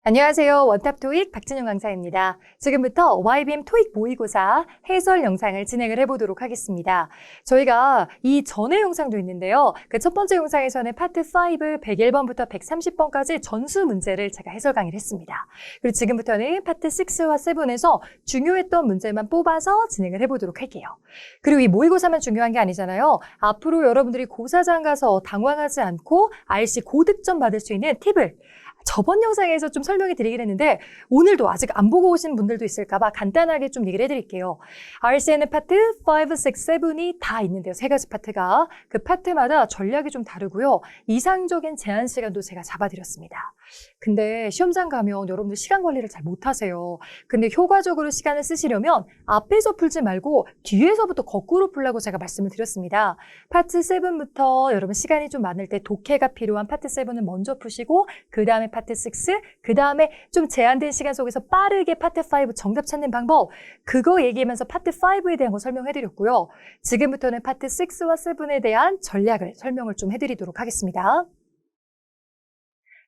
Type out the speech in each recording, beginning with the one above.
안녕하세요. 원탑 토익 박진영 강사입니다. 지금부터 YBM 토익 모의고사 해설 영상을 진행을 해보도록 하겠습니다. 저희가 이 전에 영상도 있는데요. 그 첫 번째 영상에서는 파트 5 101번부터 130번까지 전수 문제를 제가 해설 강의를 했습니다. 그리고 지금부터는 파트 6와 7에서 중요했던 문제만 뽑아서 진행을 해보도록 할게요. 그리고 이 모의고사만 중요한 게 아니잖아요. 앞으로 여러분들이 고사장 가서 당황하지 않고 RC 고득점 받을 수 있는 팁을 저번 영상에서 좀 설명해 드리긴 했는데 오늘도 아직 안 보고 오신 분들도 있을까 봐 간단하게 좀 얘기를 해드릴게요. RC에는 파트 5, 6, 7이 다 있는데요. 세 가지 파트가. 그 파트마다 전략이 좀 다르고요. 이상적인 제한 시간도 제가 잡아드렸습니다. 근데 시험장 가면 여러분들 시간 관리를 잘 못하세요. 근데 효과적으로 시간을 쓰시려면 앞에서 풀지 말고 뒤에서부터 거꾸로 풀라고 제가 말씀을 드렸습니다. 파트 7부터 여러분 시간이 좀 많을 때 독해가 필요한 파트 7은 먼저 푸시고 그 다음에 파트 6, 그 다음에 좀 제한된 시간 속에서 빠르게 파트 5 정답 찾는 방법, 그거 얘기하면서 파트 5에 대한 거 설명해드렸고요. 지금부터는 파트 6와 7에 대한 전략을 설명을 좀 해드리도록 하겠습니다.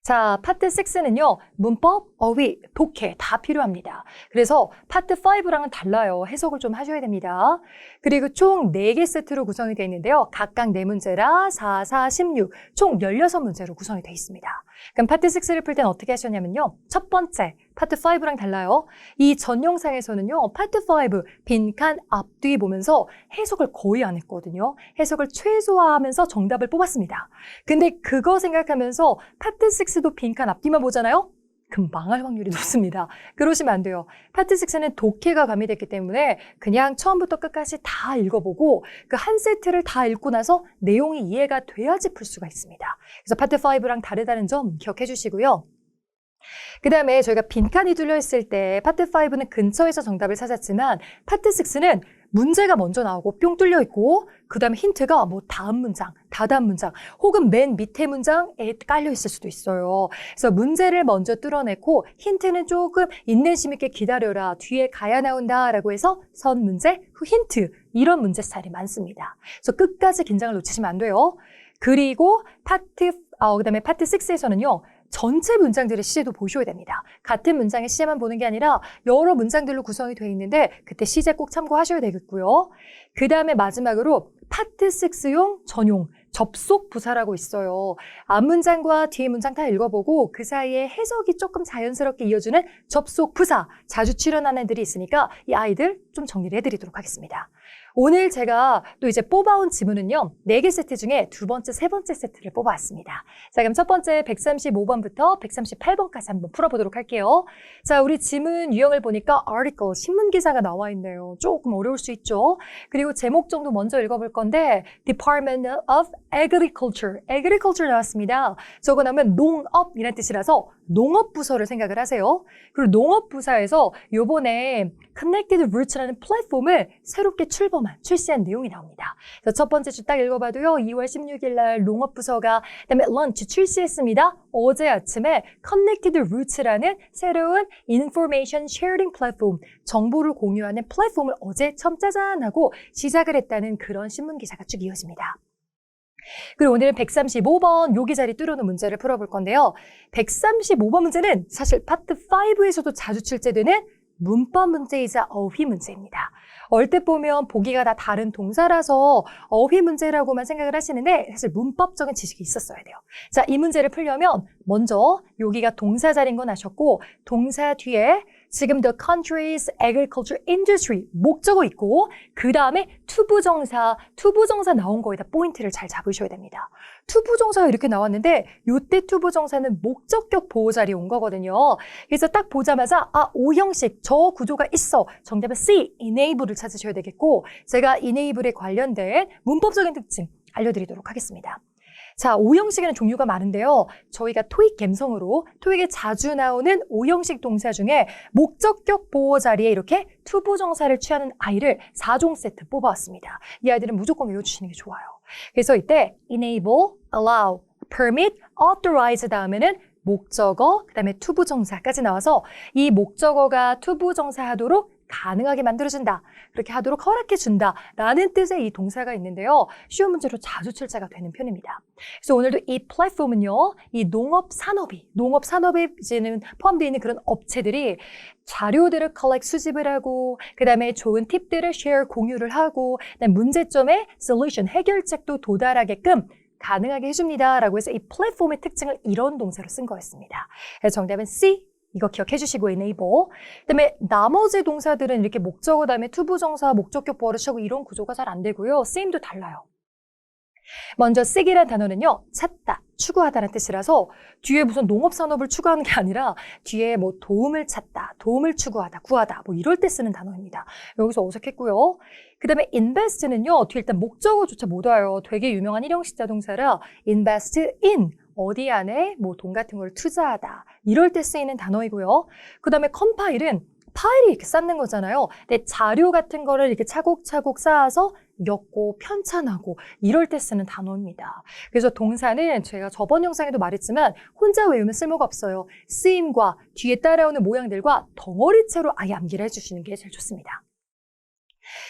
자, 파트 6는요. 문법, 어휘, 독해 다 필요합니다. 그래서 파트 5랑은 달라요. 해석을 좀 하셔야 됩니다. 그리고 총 4개 세트로 구성이 되어 있는데요. 각각 4문제라 4, 4, 16, 총 16문제로 구성이 되어 있습니다. 그럼 파트 6를 풀 때는 어떻게 하셨냐면요. 첫 번째, 파트 5랑 달라요. 이 전 영상에서는요. 파트 5 빈칸 앞뒤 보면서 해석을 거의 안 했거든요. 해석을 최소화하면서 정답을 뽑았습니다. 근데 그거 생각하면서 파트 6도 빈칸 앞뒤만 보잖아요. 그럼 망할 확률이 높습니다. 그러시면 안 돼요. 파트 6는 독해가 가미됐기 때문에 그냥 처음부터 끝까지 다 읽어보고 그 한 세트를 다 읽고 나서 내용이 이해가 돼야지 풀 수가 있습니다. 그래서 파트 5랑 다르다는 점 기억해 주시고요. 그 다음에 저희가 빈칸이 뚫려 있을 때 파트 5는 근처에서 정답을 찾았지만 파트 6는 문제가 먼저 나오고 뿅 뚫려 있고 그 다음에 힌트가 뭐 다음 문장, 다다음 문장 혹은 맨 밑에 문장에 깔려 있을 수도 있어요. 그래서 문제를 먼저 뚫어내고 힌트는 조금 인내심 있게 기다려라. 뒤에 가야 나온다 라고 해서 선 문제, 후 힌트 이런 문제 스타일이 많습니다. 그래서 끝까지 긴장을 놓치시면 안 돼요. 그리고 그다음에 파트 6에서는요. 전체 문장들의 시제도 보셔야 됩니다. 같은 문장의 시제만 보는 게 아니라 여러 문장들로 구성이 되어 있는데 그때 시제 꼭 참고하셔야 되겠고요. 그 다음에 마지막으로 파트 6용 전용 접속 부사라고 있어요. 앞문장과 뒤에 문장 다 읽어보고 그 사이에 해석이 조금 자연스럽게 이어주는 접속 부사 자주 출연하는 애들이 있으니까 이 아이들 좀 정리를 해드리도록 하겠습니다. 오늘 제가 또 이제 뽑아온 지문은요. 4개 세트 중에 두 번째, 세 번째 세트를 뽑아왔습니다. 자, 그럼 첫 번째 135번부터 138번까지 한번 풀어보도록 할게요. 자, 우리 지문 유형을 보니까 article, 신문 기사가 나와 있네요. 조금 어려울 수 있죠. 그리고 제목 정도 먼저 읽어볼 건데 Department of Agriculture, Agriculture 나왔습니다. 저거 나오면 농업이라는 뜻이라서 농업부서를 생각을 하세요. 그리고 농업부사에서 요번에 Connected Rootes라는 플랫폼을 새롭게 출시한 내용이 나옵니다. 그래서 첫 번째 주 딱 읽어봐도요. 2월 16일 날 농업부서가 그다음에 런치 출시했습니다. 어제 아침에 Connected Rootes라는 새로운 Information Sharing 플랫폼, 정보를 공유하는 플랫폼을 어제 처음 짜잔 하고 시작을 했다는 그런 신문 기사가 쭉 이어집니다. 그리고 오늘은 135번 여기 자리 뚫어놓은 문제를 풀어볼 건데요. 135번 문제는 사실 파트 5에서도 자주 출제되는 문법 문제이자 어휘 문제입니다. 얼핏 보면 보기가 다 다른 동사라서 어휘 문제라고만 생각을 하시는데 사실 문법적인 지식이 있었어야 돼요. 자, 이 문제를 풀려면 먼저 여기가 동사 자리인 건 아셨고 동사 뒤에 지금 the country's agriculture industry 목적어 있고 그 다음에 투부정사 나온 거에다 포인트를 잘 잡으셔야 됩니다. 투부정사가 이렇게 나왔는데 이때 투부정사는 목적격 보호 자리에 온 거거든요. 그래서 딱 보자마자 O형식 저 구조가 있어. 정답은 C, enable을 찾으셔야 되겠고 제가 enable에 관련된 문법적인 특징 알려드리도록 하겠습니다. 자, O형식에는 종류가 많은데요. 저희가 토익 갬성으로 토익에 자주 나오는 O형식 동사 중에 목적격 보호 자리에 이렇게 투부정사를 취하는 아이를 4종 세트 뽑아왔습니다. 이 아이들은 무조건 외워주시는 게 좋아요. 그래서 이때 enable, allow, permit, authorize 다음에는 목적어, 그 다음에 투부정사까지 나와서 이 목적어가 투부정사 하도록 가능하게 만들어준다. 그렇게 하도록 허락해준다. 라는 뜻의 이 동사가 있는데요. 쉬운 문제로 자주 출제가 되는 편입니다. 그래서 오늘도 이 플랫폼은요. 이 농업산업에 이제는 포함되어 있는 그런 업체들이 자료들을 수집을 하고 그 다음에 좋은 팁들을 공유를 하고 그다음에 문제점에 솔루션, 해결책도 도달하게끔 가능하게 해줍니다. 라고 해서 이 플랫폼의 특징을 이런 동사로 쓴 거였습니다. 그래서 정답은 C. 이거 기억해 주시고 enable. 그다음에 나머지 동사들은 이렇게 목적어 다음에 투부정사, 목적격 보어를 이런 구조가 잘 안 되고요. 쓰임도 달라요. 먼저 seek이라는 단어는요. 찾다, 추구하다는 뜻이라서 뒤에 무슨 농업산업을 추구하는 게 아니라 뒤에 뭐 도움을 찾다, 도움을 추구하다, 구하다 뭐 이럴 때 쓰는 단어입니다. 여기서 어색했고요. 그 다음에 invest는요. 뒤에 일단 목적어조차 못 와요. 되게 유명한 일형식자 동사라 invest in, 어디 안에 뭐 돈 같은 걸 투자하다 이럴 때 쓰이는 단어이고요. 그 다음에 compile은 파일이 이렇게 쌓는 거잖아요. 근데 자료 같은 거를 이렇게 차곡차곡 쌓아서 엮고 편찬하고 이럴 때 쓰는 단어입니다. 그래서 동사는 제가 저번 영상에도 말했지만 혼자 외우면 쓸모가 없어요. 쓰임과 뒤에 따라오는 모양들과 덩어리채로 아예 암기를 해주시는 게 제일 좋습니다.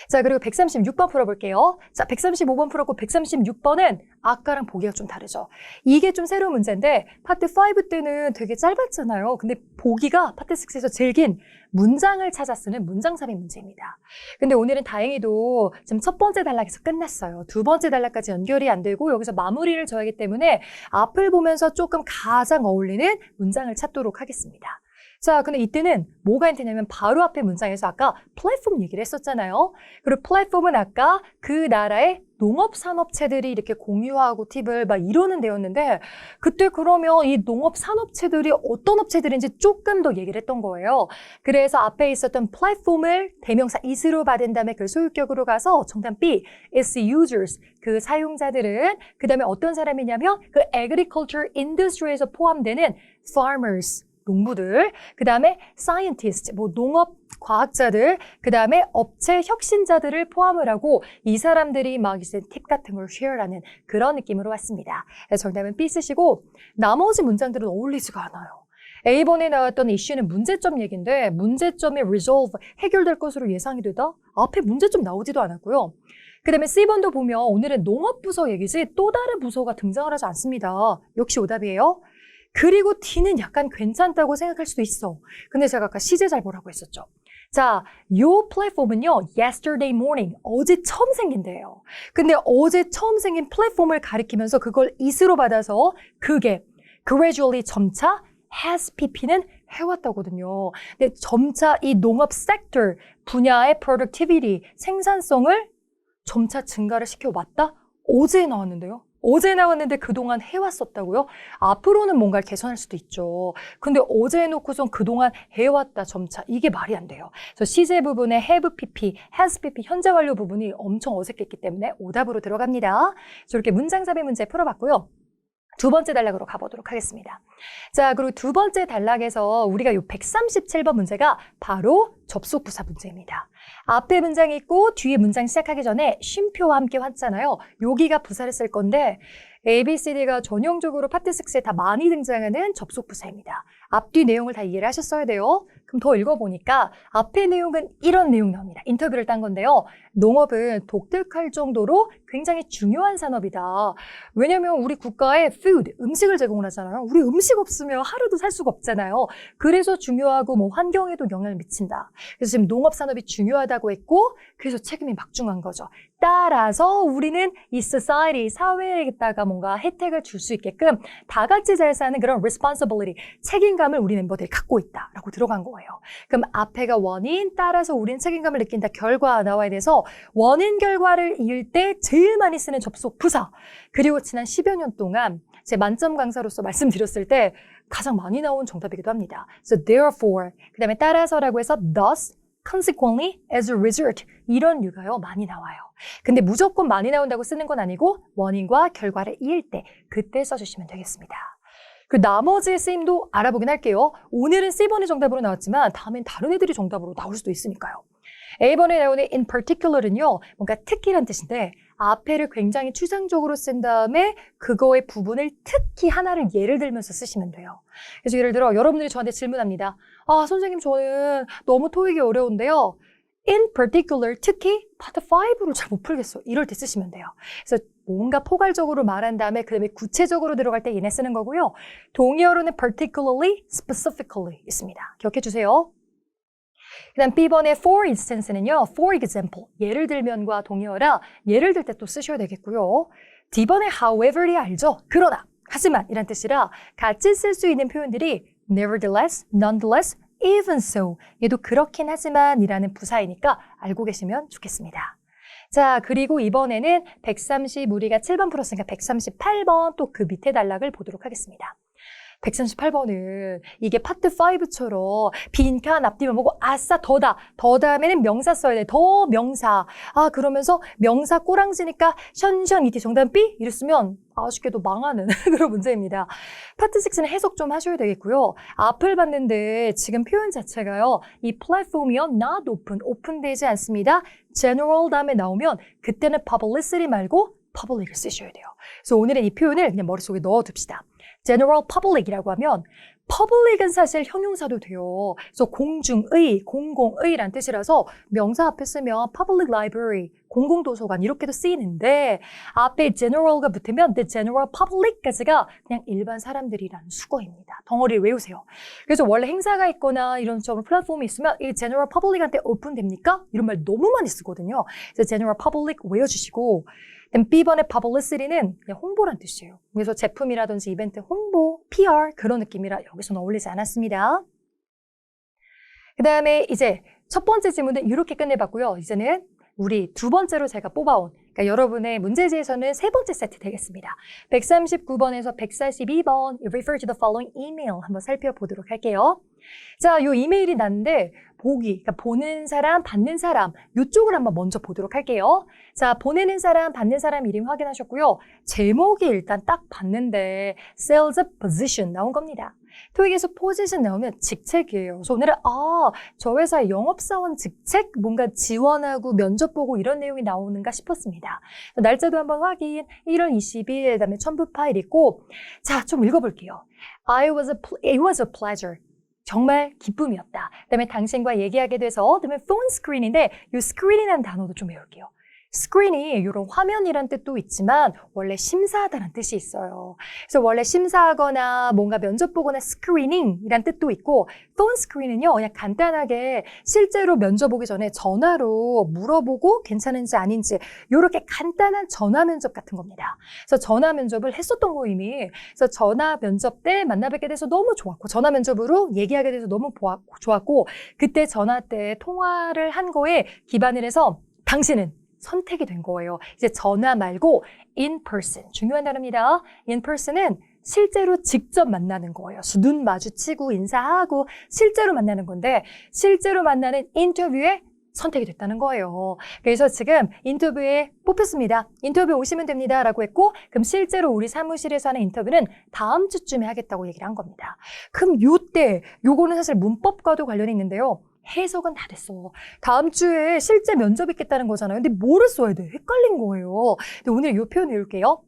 자, 그리고 136번 풀어볼게요. 자, 135번 풀었고 136번은 아까랑 보기가 좀 다르죠. 이게 좀 새로운 문제인데 파트 5 때는 되게 짧았잖아요. 근데 보기가 파트 6에서 제일 긴 문장을 찾아 쓰는 문장삽입 문제입니다. 근데 오늘은 다행히도 지금 첫 번째 단락에서 끝났어요. 두 번째 단락까지 연결이 안 되고 여기서 마무리를 줘야하기 때문에 앞을 보면서 조금 가장 어울리는 문장을 찾도록 하겠습니다. 자, 근데 이때는 뭐가 힌트냐면 바로 앞에 문장에서 아까 플랫폼 얘기를 했었잖아요. 그리고 플랫폼은 아까 그 나라의 농업산업체들이 이렇게 공유하고 팁을 막 이러는 데였는데 그때 그러면 이 농업산업체들이 어떤 업체들인지 조금 더 얘기를 했던 거예요. 그래서 앞에 있었던 플랫폼을 대명사 is로 받은 다음에 그 소유격으로 가서 정답 B, its users, 그 사용자들은 그 다음에 어떤 사람이냐면 그 agriculture industry에서 포함되는 farmers, 농부들, 그 다음에 scientist, 뭐 농업 과학자들, 그 다음에 업체 혁신자들을 포함을 하고 이 사람들이 막 이제 팁 같은 걸 share하는 그런 느낌으로 왔습니다. 정답은 B 쓰시고 나머지 문장들은 어울리지가 않아요. A번에 나왔던 이슈는 문제점 얘기인데 문제점이 resolve, 해결될 것으로 예상이 되다? 앞에 문제점 나오지도 않았고요. 그 다음에 C번도 보면 오늘은 농업부서 얘기지 또 다른 부서가 등장을 하지 않습니다. 역시 오답이에요. 그리고 D는 약간 괜찮다고 생각할 수도 있어. 근데 제가 아까 시제 잘 보라고 했었죠. 자, 요 플랫폼은요, yesterday morning, 어제 처음 생긴 데예요. 근데 어제 처음 생긴 플랫폼을 가리키면서 그걸 is로 받아서 그게 gradually 점차 has pp는 해왔다거든요. 근데 점차 이 농업 섹터 분야의 productivity, 생산성을 점차 증가를 시켜왔다? 어제 나왔는데요. 어제 나왔는데 그동안 해왔었다고요? 앞으로는 뭔가를 개선할 수도 있죠. 근데 어제 해놓고선 그동안 해왔다 점차. 이게 말이 안 돼요. 그래서 시제 부분에 have pp, has pp 현재 완료 부분이 엄청 어색했기 때문에 오답으로 들어갑니다. 이렇게 문장삽입 문제 풀어봤고요. 두 번째 단락으로 가보도록 하겠습니다. 자, 그리고 두 번째 단락에서 우리가 이 137번 문제가 바로 접속부사 문제입니다. 앞에 문장이 있고 뒤에 문장 시작하기 전에 쉼표와 함께 왔잖아요. 여기가 부사를 쓸 건데 ABCD가 전형적으로 파트 6에 다 많이 등장하는 접속부사입니다. 앞뒤 내용을 다 이해를 하셨어야 돼요. 그럼 더 읽어보니까 앞에 내용은 이런 내용 나옵니다. 인터뷰를 딴 건데요. 농업은 독특할 정도로 굉장히 중요한 산업이다. 왜냐면 우리 국가에 food, 음식을 제공을 하잖아요. 우리 음식 없으면 하루도 살 수가 없잖아요. 그래서 중요하고 뭐 환경에도 영향을 미친다. 그래서 지금 농업 산업이 중요하다고 했고 그래서 책임이 막중한 거죠. 따라서 우리는 이 society, 사회에다가 뭔가 혜택을 줄 수 있게끔 다 같이 잘 사는 그런 responsibility, 책임감을 우리 멤버들이 갖고 있다라고 들어간 거예요. 그럼 앞에가 원인, 따라서 우리는 책임감을 느낀다. 결과 나와야 돼서 원인 결과를 이을 때 제일 많이 쓰는 접속 부사. 그리고 지난 10여 년 동안 제 만점 강사로서 말씀드렸을 때 가장 많이 나온 정답이기도 합니다. So therefore, 그 다음에 따라서라고 해서 thus, consequently, as a result 이런 류가요 많이 나와요. 근데 무조건 많이 나온다고 쓰는 건 아니고 원인과 결과를 이을 때 그때 써주시면 되겠습니다. 그 나머지 쓰임도 알아보긴 할게요. 오늘은 C번이 정답으로 나왔지만 다음엔 다른 애들이 정답으로 나올 수도 있으니까요. A번에 나오는 in particular은요 뭔가 특히란 뜻인데 앞에를 굉장히 추상적으로 쓴 다음에 그거의 부분을 특히 하나를 예를 들면서 쓰시면 돼요. 그래서 예를 들어 여러분들이 저한테 질문합니다. 아, 선생님 저는 너무 토익이 어려운데요. In particular, 특히 파트 5를 잘 못 풀겠어. 이럴 때 쓰시면 돼요. 그래서 뭔가 포괄적으로 말한 다음에 그 다음에 구체적으로 들어갈 때 얘네 쓰는 거고요. 동의어로는 particularly, specifically 있습니다. 기억해 주세요. 그 다음 B번의 for instance는요. for example, 예를 들면과 동의어라 예를 들 때 또 쓰셔야 되겠고요. D번의 however이 알죠? 그러나, 하지만 이란 뜻이라 같이 쓸 수 있는 표현들이 nevertheless, nonetheless, even so, 얘도 그렇긴 하지만 이라는 부사이니까 알고 계시면 좋겠습니다. 자, 그리고 이번에는 130, 우리가 7번 풀었으니까 138번 또 그 밑에 단락을 보도록 하겠습니다. 138번은 이게 파트 5처럼 빈칸 앞뒤만 보고 아싸 더다. 더 다음에는 명사 써야 돼. 더 명사. 아, 그러면서 명사 꼬랑지니까 션션 이티 정답 B 이랬으면 아쉽게도 망하는 그런 문제입니다. 파트 6는 해석 좀 하셔야 되겠고요. 앞을 봤는데 지금 표현 자체가요. 이 플랫폼이요. not open. 오픈되지 않습니다. general 다음에 나오면 그때는 publicity 말고 public을 쓰셔야 돼요. 그래서 오늘은 이 표현을 그냥 머릿속에 넣어둡시다. general public이라고 하면 public은 사실 형용사도 돼요. 그래서 공중의, 공공의란 뜻이라서 명사 앞에 쓰면 public library, 공공도서관 이렇게도 쓰이는데 앞에 general가 붙으면 the general public까지가 그냥 일반 사람들이라는 수거입니다. 덩어리를 외우세요. 그래서 원래 행사가 있거나 이런 플랫폼이 있으면 이 general public한테 오픈됩니까? 이런 말 너무 많이 쓰거든요. 그래서 general public 외워주시고 B번의 publicity는 그냥 홍보란 뜻이에요. 그래서 제품이라든지 이벤트 홍보, PR 그런 느낌이라 여기서는 어울리지 않았습니다. 그 다음에 이제 첫 번째 질문은 이렇게 끝내봤고요. 이제는 우리 두 번째로 제가 뽑아온 그러니까 여러분의 문제지에서는 세 번째 세트 되겠습니다. 139번에서 142번 refer to the following email 한번 살펴보도록 할게요. 자, 요 이메일이 났는데 보기, 그러니까 보는 사람, 받는 사람 이쪽을 한번 먼저 보도록 할게요. 자, 보내는 사람, 받는 사람 이름 확인하셨고요. 제목이 일단 딱 봤는데 sales position 나온 겁니다. 토익에서 포지션 나오면 직책이에요. 그래서 오늘은 저 회사의 영업사원 직책 뭔가 지원하고 면접 보고 이런 내용이 나오는가 싶었습니다. 날짜도 한번 확인. 1월 20일 그다음에 첨부 파일 있고 자, 좀 읽어볼게요. it was a pleasure. 정말 기쁨이었다. 그다음에 당신과 얘기하게 돼서 그다음에 phone screen인데 이 screen이라는 단어도 좀 외울게요. 스크린이 이런 화면이란 뜻도 있지만 원래 심사하다는 뜻이 있어요. 그래서 원래 심사하거나 뭔가 면접 보거나 스크리닝이란 뜻도 있고 phone screen은요 그냥 간단하게 실제로 면접 보기 전에 전화로 물어보고 괜찮은지 아닌지 이렇게 간단한 전화 면접 같은 겁니다. 그래서 전화 면접을 했었던 거 이미. 그래서 전화 면접 때 만나 뵙게 돼서 너무 좋았고 전화 면접으로 얘기하게 돼서 너무 좋았고 그때 전화 때 통화를 한 거에 기반을 해서 당신은 선택이 된 거예요. 이제 전화 말고 in person. 중요한 단어입니다. in person은 실제로 직접 만나는 거예요. 눈 마주치고 인사하고 실제로 만나는 건데 실제로 만나는 인터뷰에 선택이 됐다는 거예요. 그래서 지금 인터뷰에 뽑혔습니다. 인터뷰 오시면 됩니다. 라고 했고 그럼 실제로 우리 사무실에서 하는 인터뷰는 다음 주쯤에 하겠다고 얘기를 한 겁니다. 그럼 요거는 사실 문법과도 관련이 있는데요. 해석은 다 됐어. 다음 주에 실제 면접 있겠다는 거잖아요. 근데 뭐를 써야 돼? 헷갈린 거예요. 근데 오늘 이 표현 외울게요.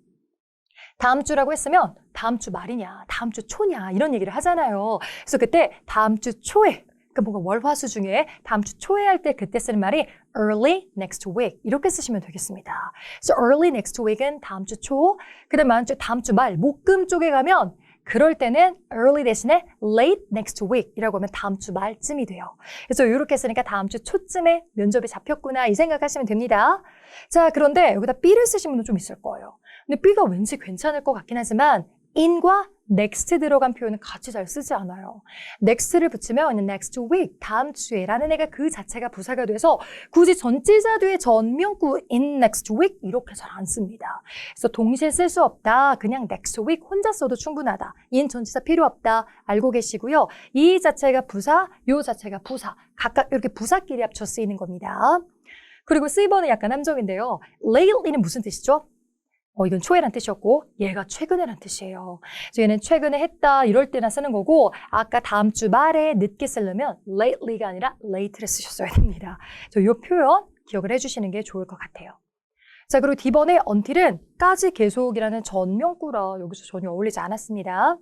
다음 주라고 했으면 다음 주 말이냐, 다음 주 초냐 이런 얘기를 하잖아요. 그래서 그때 다음 주 초에 그러니까 뭔가 월화수 중에 다음 주 초에 할 때 그때 쓰는 말이 early next week 이렇게 쓰시면 되겠습니다. 그래서 early next week은 다음 주 초, 그다음 다음 주 말, 목금 쪽에 가면 그럴 때는 early 대신에 late next week 이라고 하면 다음 주 말쯤이 돼요. 그래서 이렇게 쓰니까 다음 주 초쯤에 면접이 잡혔구나 이 생각하시면 됩니다. 자, 그런데 여기다 B를 쓰신 분은 좀 있을 거예요. 근데 B가 왠지 괜찮을 것 같긴 하지만 in과 next 들어간 표현은 같이 잘 쓰지 않아요. next를 붙이면 next week, 다음 주에 라는 애가 그 자체가 부사가 돼서 굳이 전치사 뒤에 전명구 in next week 이렇게 잘 안 씁니다. 그래서 동시에 쓸 수 없다. 그냥 next week 혼자 써도 충분하다. in 전치사 필요 없다. 알고 계시고요. 이 자체가 부사, 요 자체가 부사. 각각 이렇게 부사끼리 합쳐 쓰이는 겁니다. 그리고 C번은 약간 함정인데요. lately는 무슨 뜻이죠? 이건 초에란 뜻이었고 얘가 최근에란 뜻이에요. 그래서 얘는 최근에 했다 이럴 때나 쓰는 거고 아까 다음 주 말에 늦게 쓰려면 lately가 아니라 late를 쓰셨어야 됩니다. 그래서 이 표현 기억을 해주시는 게 좋을 것 같아요. 자, 그리고 D번의 until은 까지 계속이라는 전명구라 여기서 전혀 어울리지 않았습니다.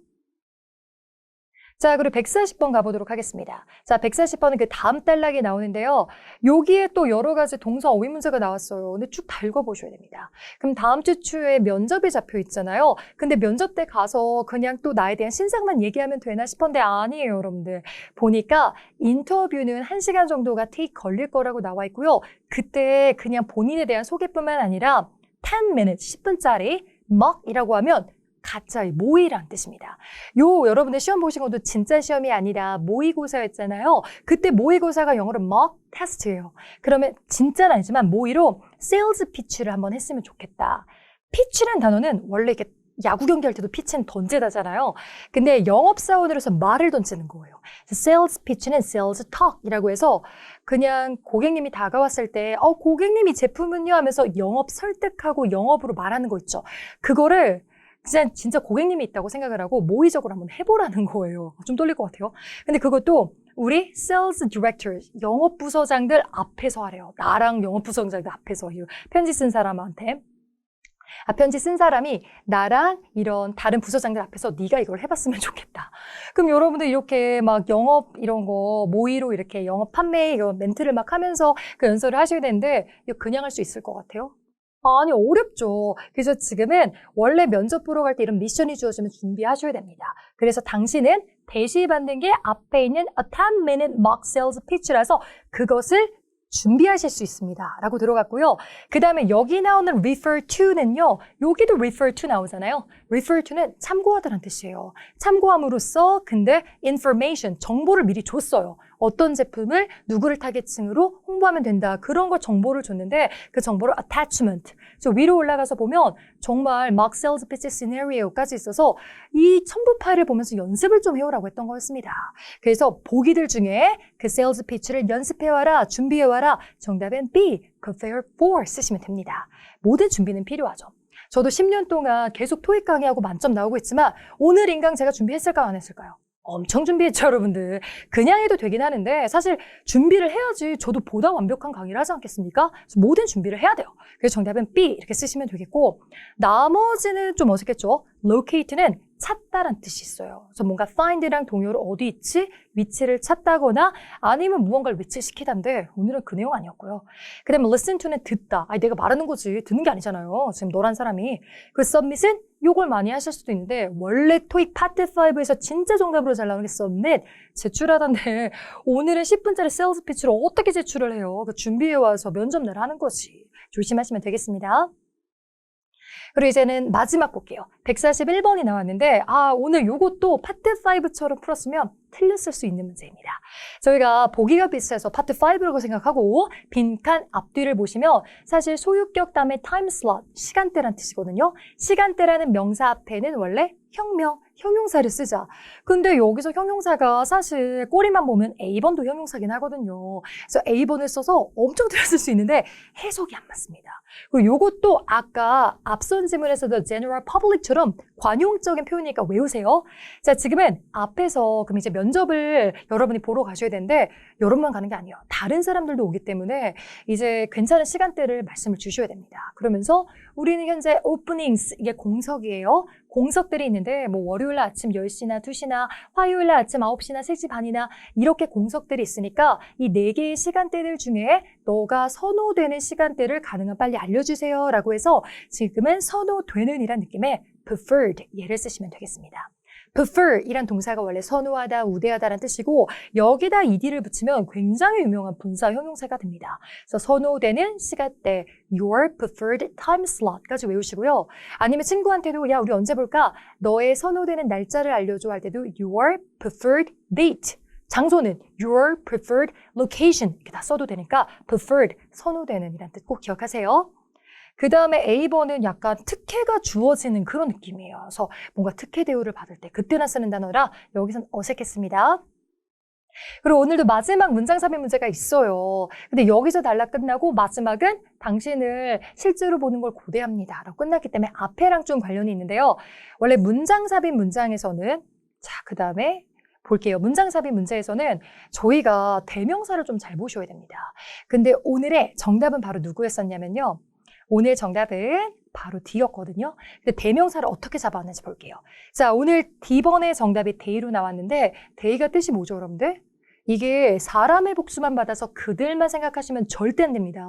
자, 그리고 140번 가보도록 하겠습니다. 자, 140번은 그 다음 단락이 나오는데요. 여기에 또 여러 가지 동사 어휘 문제가 나왔어요. 근데 쭉 다 읽어보셔야 됩니다. 그럼 다음 주 초에 면접이 잡혀 있잖아요. 근데 면접 때 가서 그냥 또 나에 대한 신상만 얘기하면 되나 싶은데 아니에요, 여러분들. 보니까 인터뷰는 1시간 정도가 take 걸릴 거라고 나와 있고요. 그때 그냥 본인에 대한 소개뿐만 아니라 10 minutes, 10분짜리 mock이라고 하면 가짜의 모의라는 뜻입니다. 여러분들 시험 보신 것도 진짜 시험이 아니라 모의고사였잖아요. 그때 모의고사가 영어로 mock test예요. 그러면 진짜는 아니지만 모의로 sales pitch를 한번 했으면 좋겠다. pitch라는 단어는 원래 이렇게 야구 경기할 때도 피치는 던지다잖아요. 근데 영업사원으로서 말을 던지는 거예요. sales pitch는 sales talk이라고 해서 그냥 고객님이 다가왔을 때 고객님이 제품은요 하면서 영업 설득하고 영업으로 말하는 거 있죠. 그거를 그냥 진짜 고객님이 있다고 생각을 하고 모의적으로 한번 해보라는 거예요. 좀 떨릴 것 같아요. 근데 그것도 우리 sales directors, 영업부서장들 앞에서 하래요. 나랑 영업부서장들 앞에서 편지 쓴 사람한테. 편지 쓴 사람이 나랑 이런 다른 부서장들 앞에서 네가 이걸 해봤으면 좋겠다. 그럼 여러분들 이렇게 막 영업 이런 거 모의로 이렇게 영업 판매 이런 멘트를 막 하면서 그 연설을 하셔야 되는데 이거 그냥 할 수 있을 것 같아요? 아니, 어렵죠. 그래서 지금은 원래 면접 보러 갈 때 이런 미션이 주어지면 준비하셔야 됩니다. 그래서 당신은 대시받는 게 앞에 있는 a 10-minute mock sales pitch라서 그것을 준비하실 수 있습니다. 라고 들어갔고요. 그 다음에 여기 나오는 refer to는요. 여기도 refer to 나오잖아요. refer to는 참고하다는 뜻이에요. 참고함으로써 근데 information, 정보를 미리 줬어요. 어떤 제품을 누구를 타겟층으로 홍보하면 된다. 그런 거 정보를 줬는데 그 정보를 attachment. 저 위로 올라가서 보면 정말 mock sales pitch scenario까지 있어서 이 첨부 파일을 보면서 연습을 좀 해오라고 했던 거였습니다. 그래서 보기들 중에 그 sales pitch를 연습해와라, 준비해와라. 정답은 B, prepare for 쓰시면 됩니다. 모든 준비는 필요하죠. 저도 10년 동안 계속 토익 강의하고 만점 나오고 있지만 오늘 인강 제가 준비했을까요? 안 했을까요? 엄청 준비했죠, 여러분들. 그냥 해도 되긴 하는데 사실 준비를 해야지 저도 보다 완벽한 강의를 하지 않겠습니까? 그래서 모든 준비를 해야 돼요. 그래서 정답은 B 이렇게 쓰시면 되겠고 나머지는 좀 어색했죠. locate는 찾다란 뜻이 있어요. 그래서 뭔가 find랑 동요로 어디 있지? 위치를 찾다거나 아니면 무언가를 위치시키다인데 오늘은 그 내용 아니었고요. 그 다음에 listen to는 듣다. 아니 내가 말하는 거지. 듣는 게 아니잖아요. 지금 너란 사람이. 그 submit은 요걸 많이 하실 수도 있는데 원래 토익 파트 5에서 진짜 정답으로 잘 나오는 게 submit, 제출하던데 오늘은 10분짜리 세일즈 피치를 어떻게 제출을 해요? 그 준비해와서 면접 날 하는 거지. 조심하시면 되겠습니다. 그리고 이제는 마지막 볼게요. 141번이 나왔는데 오늘 요것도 파트 5처럼 풀었으면 틀렸을 수 있는 문제입니다. 저희가 보기가 비슷해서 파트 5라고 생각하고 빈칸 앞뒤를 보시면 사실 소유격 다음에 time slot, 시간대란 뜻이거든요. 시간대라는 명사 앞에는 원래 혁명, 형용사를 쓰자. 근데 여기서 형용사가 사실 꼬리만 보면 A번도 형용사긴 하거든요. 그래서 A번을 써서 엄청 틀렸을 수 있는데 해석이 안 맞습니다. 그리고 요것도 아까 앞선 지문에서도 general public처럼 관용적인 표현이니까 외우세요. 자, 지금은 앞에서 그럼 이제 면접을 여러분이 보러 가셔야 되는데 여러분만 가는 게 아니에요. 다른 사람들도 오기 때문에 이제 괜찮은 시간대를 말씀을 주셔야 됩니다. 그러면서 우리는 현재 openings, 이게 공석이에요. 공석들이 있는데 뭐 월요일 아침 10시나 2시나 화요일 아침 9시나 3시 반이나 이렇게 공석들이 있으니까 이 4개의 시간대들 중에 너가 선호되는 시간대를 가능한 빨리 알려주세요 라고 해서 지금은 선호되는 이란 느낌의 preferred 얘를 쓰시면 되겠습니다. prefer 이란 동사가 원래 선호하다, 우대하다라는 뜻이고 여기다 ed를 붙이면 굉장히 유명한 분사 형용사가 됩니다. 그래서 선호되는 시간대, your preferred time slot까지 외우시고요. 아니면 친구한테도 야 우리 언제 볼까? 너의 선호되는 날짜를 알려줘 할 때도 your preferred date. 장소는 your preferred location 이렇게 다 써도 되니까 preferred, 선호되는 이란 뜻 꼭 기억하세요. 그 다음에 A번은 약간 특혜가 주어지는 그런 느낌이에요. 그래서 뭔가 특혜 대우를 받을 때 그때나 쓰는 단어라 여기선 어색했습니다. 그리고 오늘도 마지막 문장 삽입 문제가 있어요. 근데 여기서 단락 끝나고 마지막은 당신을 실제로 보는 걸 고대합니다. 라고 끝났기 때문에 앞에랑 좀 관련이 있는데요. 원래 문장 삽입 문장에서는 자, 그 다음에 볼게요. 문장 삽입 문제에서는 저희가 대명사를 좀 잘 보셔야 됩니다. 근데 오늘의 정답은 바로 누구였었냐면요. 오늘 정답은 바로 D였거든요. 근데 대명사를 어떻게 잡아왔는지 볼게요. 자, 오늘 D번의 정답이 day로 나왔는데 day가 뜻이 뭐죠, 여러분들? 이게 사람의 복수만 받아서 그들만 생각하시면 절대 안 됩니다.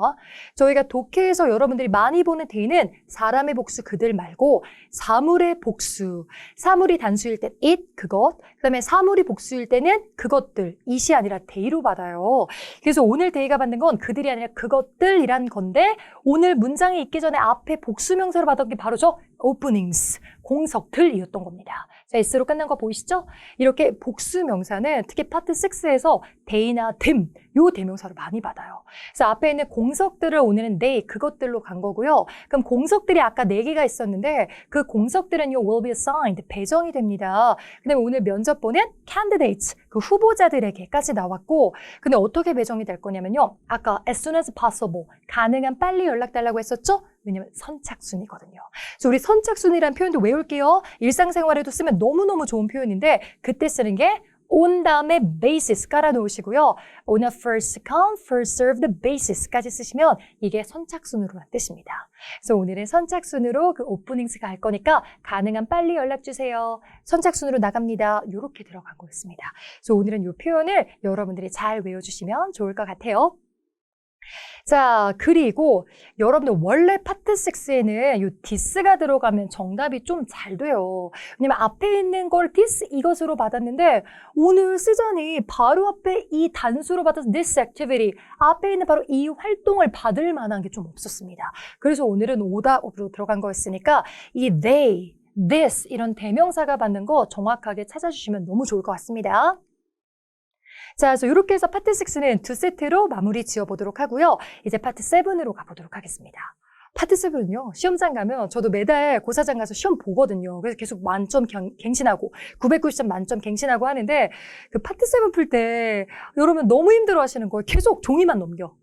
저희가 독해에서 여러분들이 많이 보는 day는 사람의 복수 그들 말고 사물의 복수. 사물이 단수일 때 it, 그것. 그다음에 사물이 복수일 때는 그것들, it이 아니라 day로 받아요. 그래서 오늘 day가 받는 건 그들이 아니라 그것들이란 건데 오늘 문장이 있기 전에 앞에 복수명사로 받은 게 바로 저 openings, 공석들이었던 겁니다. 자, S로 끝난 거 보이시죠? 이렇게 복수명사는 특히 파트 6에서 they나 them, 요 대명사로 많이 받아요. 그래서 앞에 있는 공석들을 오늘은 they, 그것들로 간 거고요. 그럼 공석들이 아까 4개가 있었는데 그 공석들은요, will be assigned, 배정이 됩니다. 그다음에 오늘 면접 보는 candidates, 그 후보자들에게까지 나왔고, 근데 어떻게 배정이 될 거냐면요. 아까 as soon as possible, 가능한 빨리 연락 달라고 했었죠? 왜냐면 선착순이거든요. 그래서 우리 선착순이라는 표현도 외울게요. 일상생활에도 쓰면 너무너무 좋은 표현인데 그때 쓰는 게 on 다음에 basis 깔아놓으시고요. on a first come, first served basis까지 쓰시면 이게 선착순으로라는 뜻입니다. 그래서 오늘은 선착순으로 그 오프닝스가 갈 거니까 가능한 빨리 연락주세요. 선착순으로 나갑니다. 이렇게 들어간 거였습니다. 그래서 오늘은 이 표현을 여러분들이 잘 외워주시면 좋을 것 같아요. 자, 그리고 여러분들 원래 파트 6에는 이 this가 들어가면 정답이 좀 잘 돼요. 왜냐면 앞에 있는 걸 this, 이것으로 받았는데 오늘 쓰자니 바로 앞에 이 단수로 받아서 this activity, 앞에 있는 바로 이 활동을 받을 만한 게 좀 없었습니다. 그래서 오늘은 오답으로 들어간 거였으니까 이 they, this 이런 대명사가 받는 거 정확하게 찾아주시면 너무 좋을 것 같습니다. 자, 그래서 이렇게 해서 파트 6는 2세트로 마무리 지어보도록 하고요. 이제 파트 7으로 가보도록 하겠습니다. 파트 7은요, 시험장 가면 저도 매달 고사장 가서 시험 보거든요. 그래서 계속 만점 갱신하고 990점 만점 갱신하고 하는데 그 파트 7 풀 때 여러분 너무 힘들어 하시는 거예요. 계속 종이만 넘겨.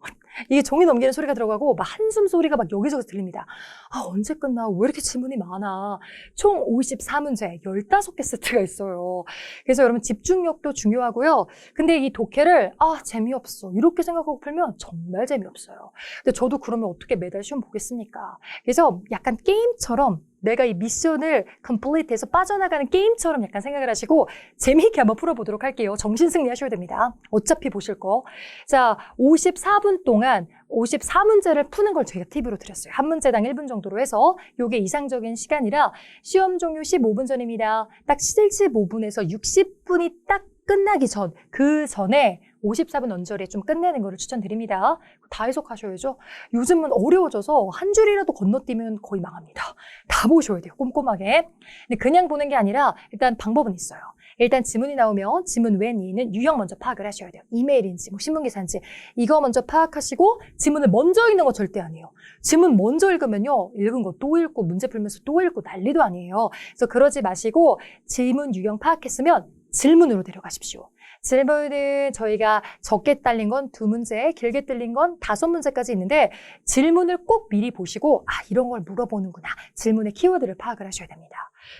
이게 종이 넘기는 소리가 들어가고 막 한숨 소리가 막 여기저기서 들립니다. 아, 언제 끝나? 왜 이렇게 지문이 많아? 총 54문제, 15개 세트가 있어요. 그래서 여러분 집중력도 중요하고요. 근데 이 독해를 재미없어. 이렇게 생각하고 풀면 정말 재미없어요. 근데 저도 그러면 어떻게 매달 시험 보겠습니까? 그래서 약간 게임처럼 내가 이 미션을 컴플리트해서 빠져나가는 게임처럼 약간 생각을 하시고 재미있게 한번 풀어보도록 할게요. 정신승리 하셔야 됩니다. 어차피 보실 거. 자, 54분 동안 54문제를 푸는 걸 제가 팁으로 드렸어요. 한 문제당 1분 정도로 해서 이게 이상적인 시간이라 시험 종료 15분 전입니다. 딱 75분에서 60분이 딱 끝나기 전, 그 전에 54분 언저리에 좀 끝내는 거를 추천드립니다. 다 해석하셔야죠. 요즘은 어려워져서 한 줄이라도 건너뛰면 거의 망합니다. 다 보셔야 돼요. 꼼꼼하게. 근데 그냥 보는 게 아니라 일단 방법은 있어요. 일단 지문이 나오면 지문 웬 이는 유형 먼저 파악을 하셔야 돼요. 이메일인지 뭐 신문기사인지 이거 먼저 파악하시고 지문을 먼저 읽는 거 절대 아니에요. 지문 먼저 읽으면요. 읽은 거 또 읽고 문제 풀면서 또 읽고 난리도 아니에요. 그래서 그러지 마시고 지문 유형 파악했으면 질문으로 데려가십시오. 질문은 저희가 적게 딸린 건 2문제, 길게 딸린 건 5문제까지 있는데 질문을 꼭 미리 보시고 이런 걸 물어보는구나. 질문의 키워드를 파악을 하셔야 됩니다.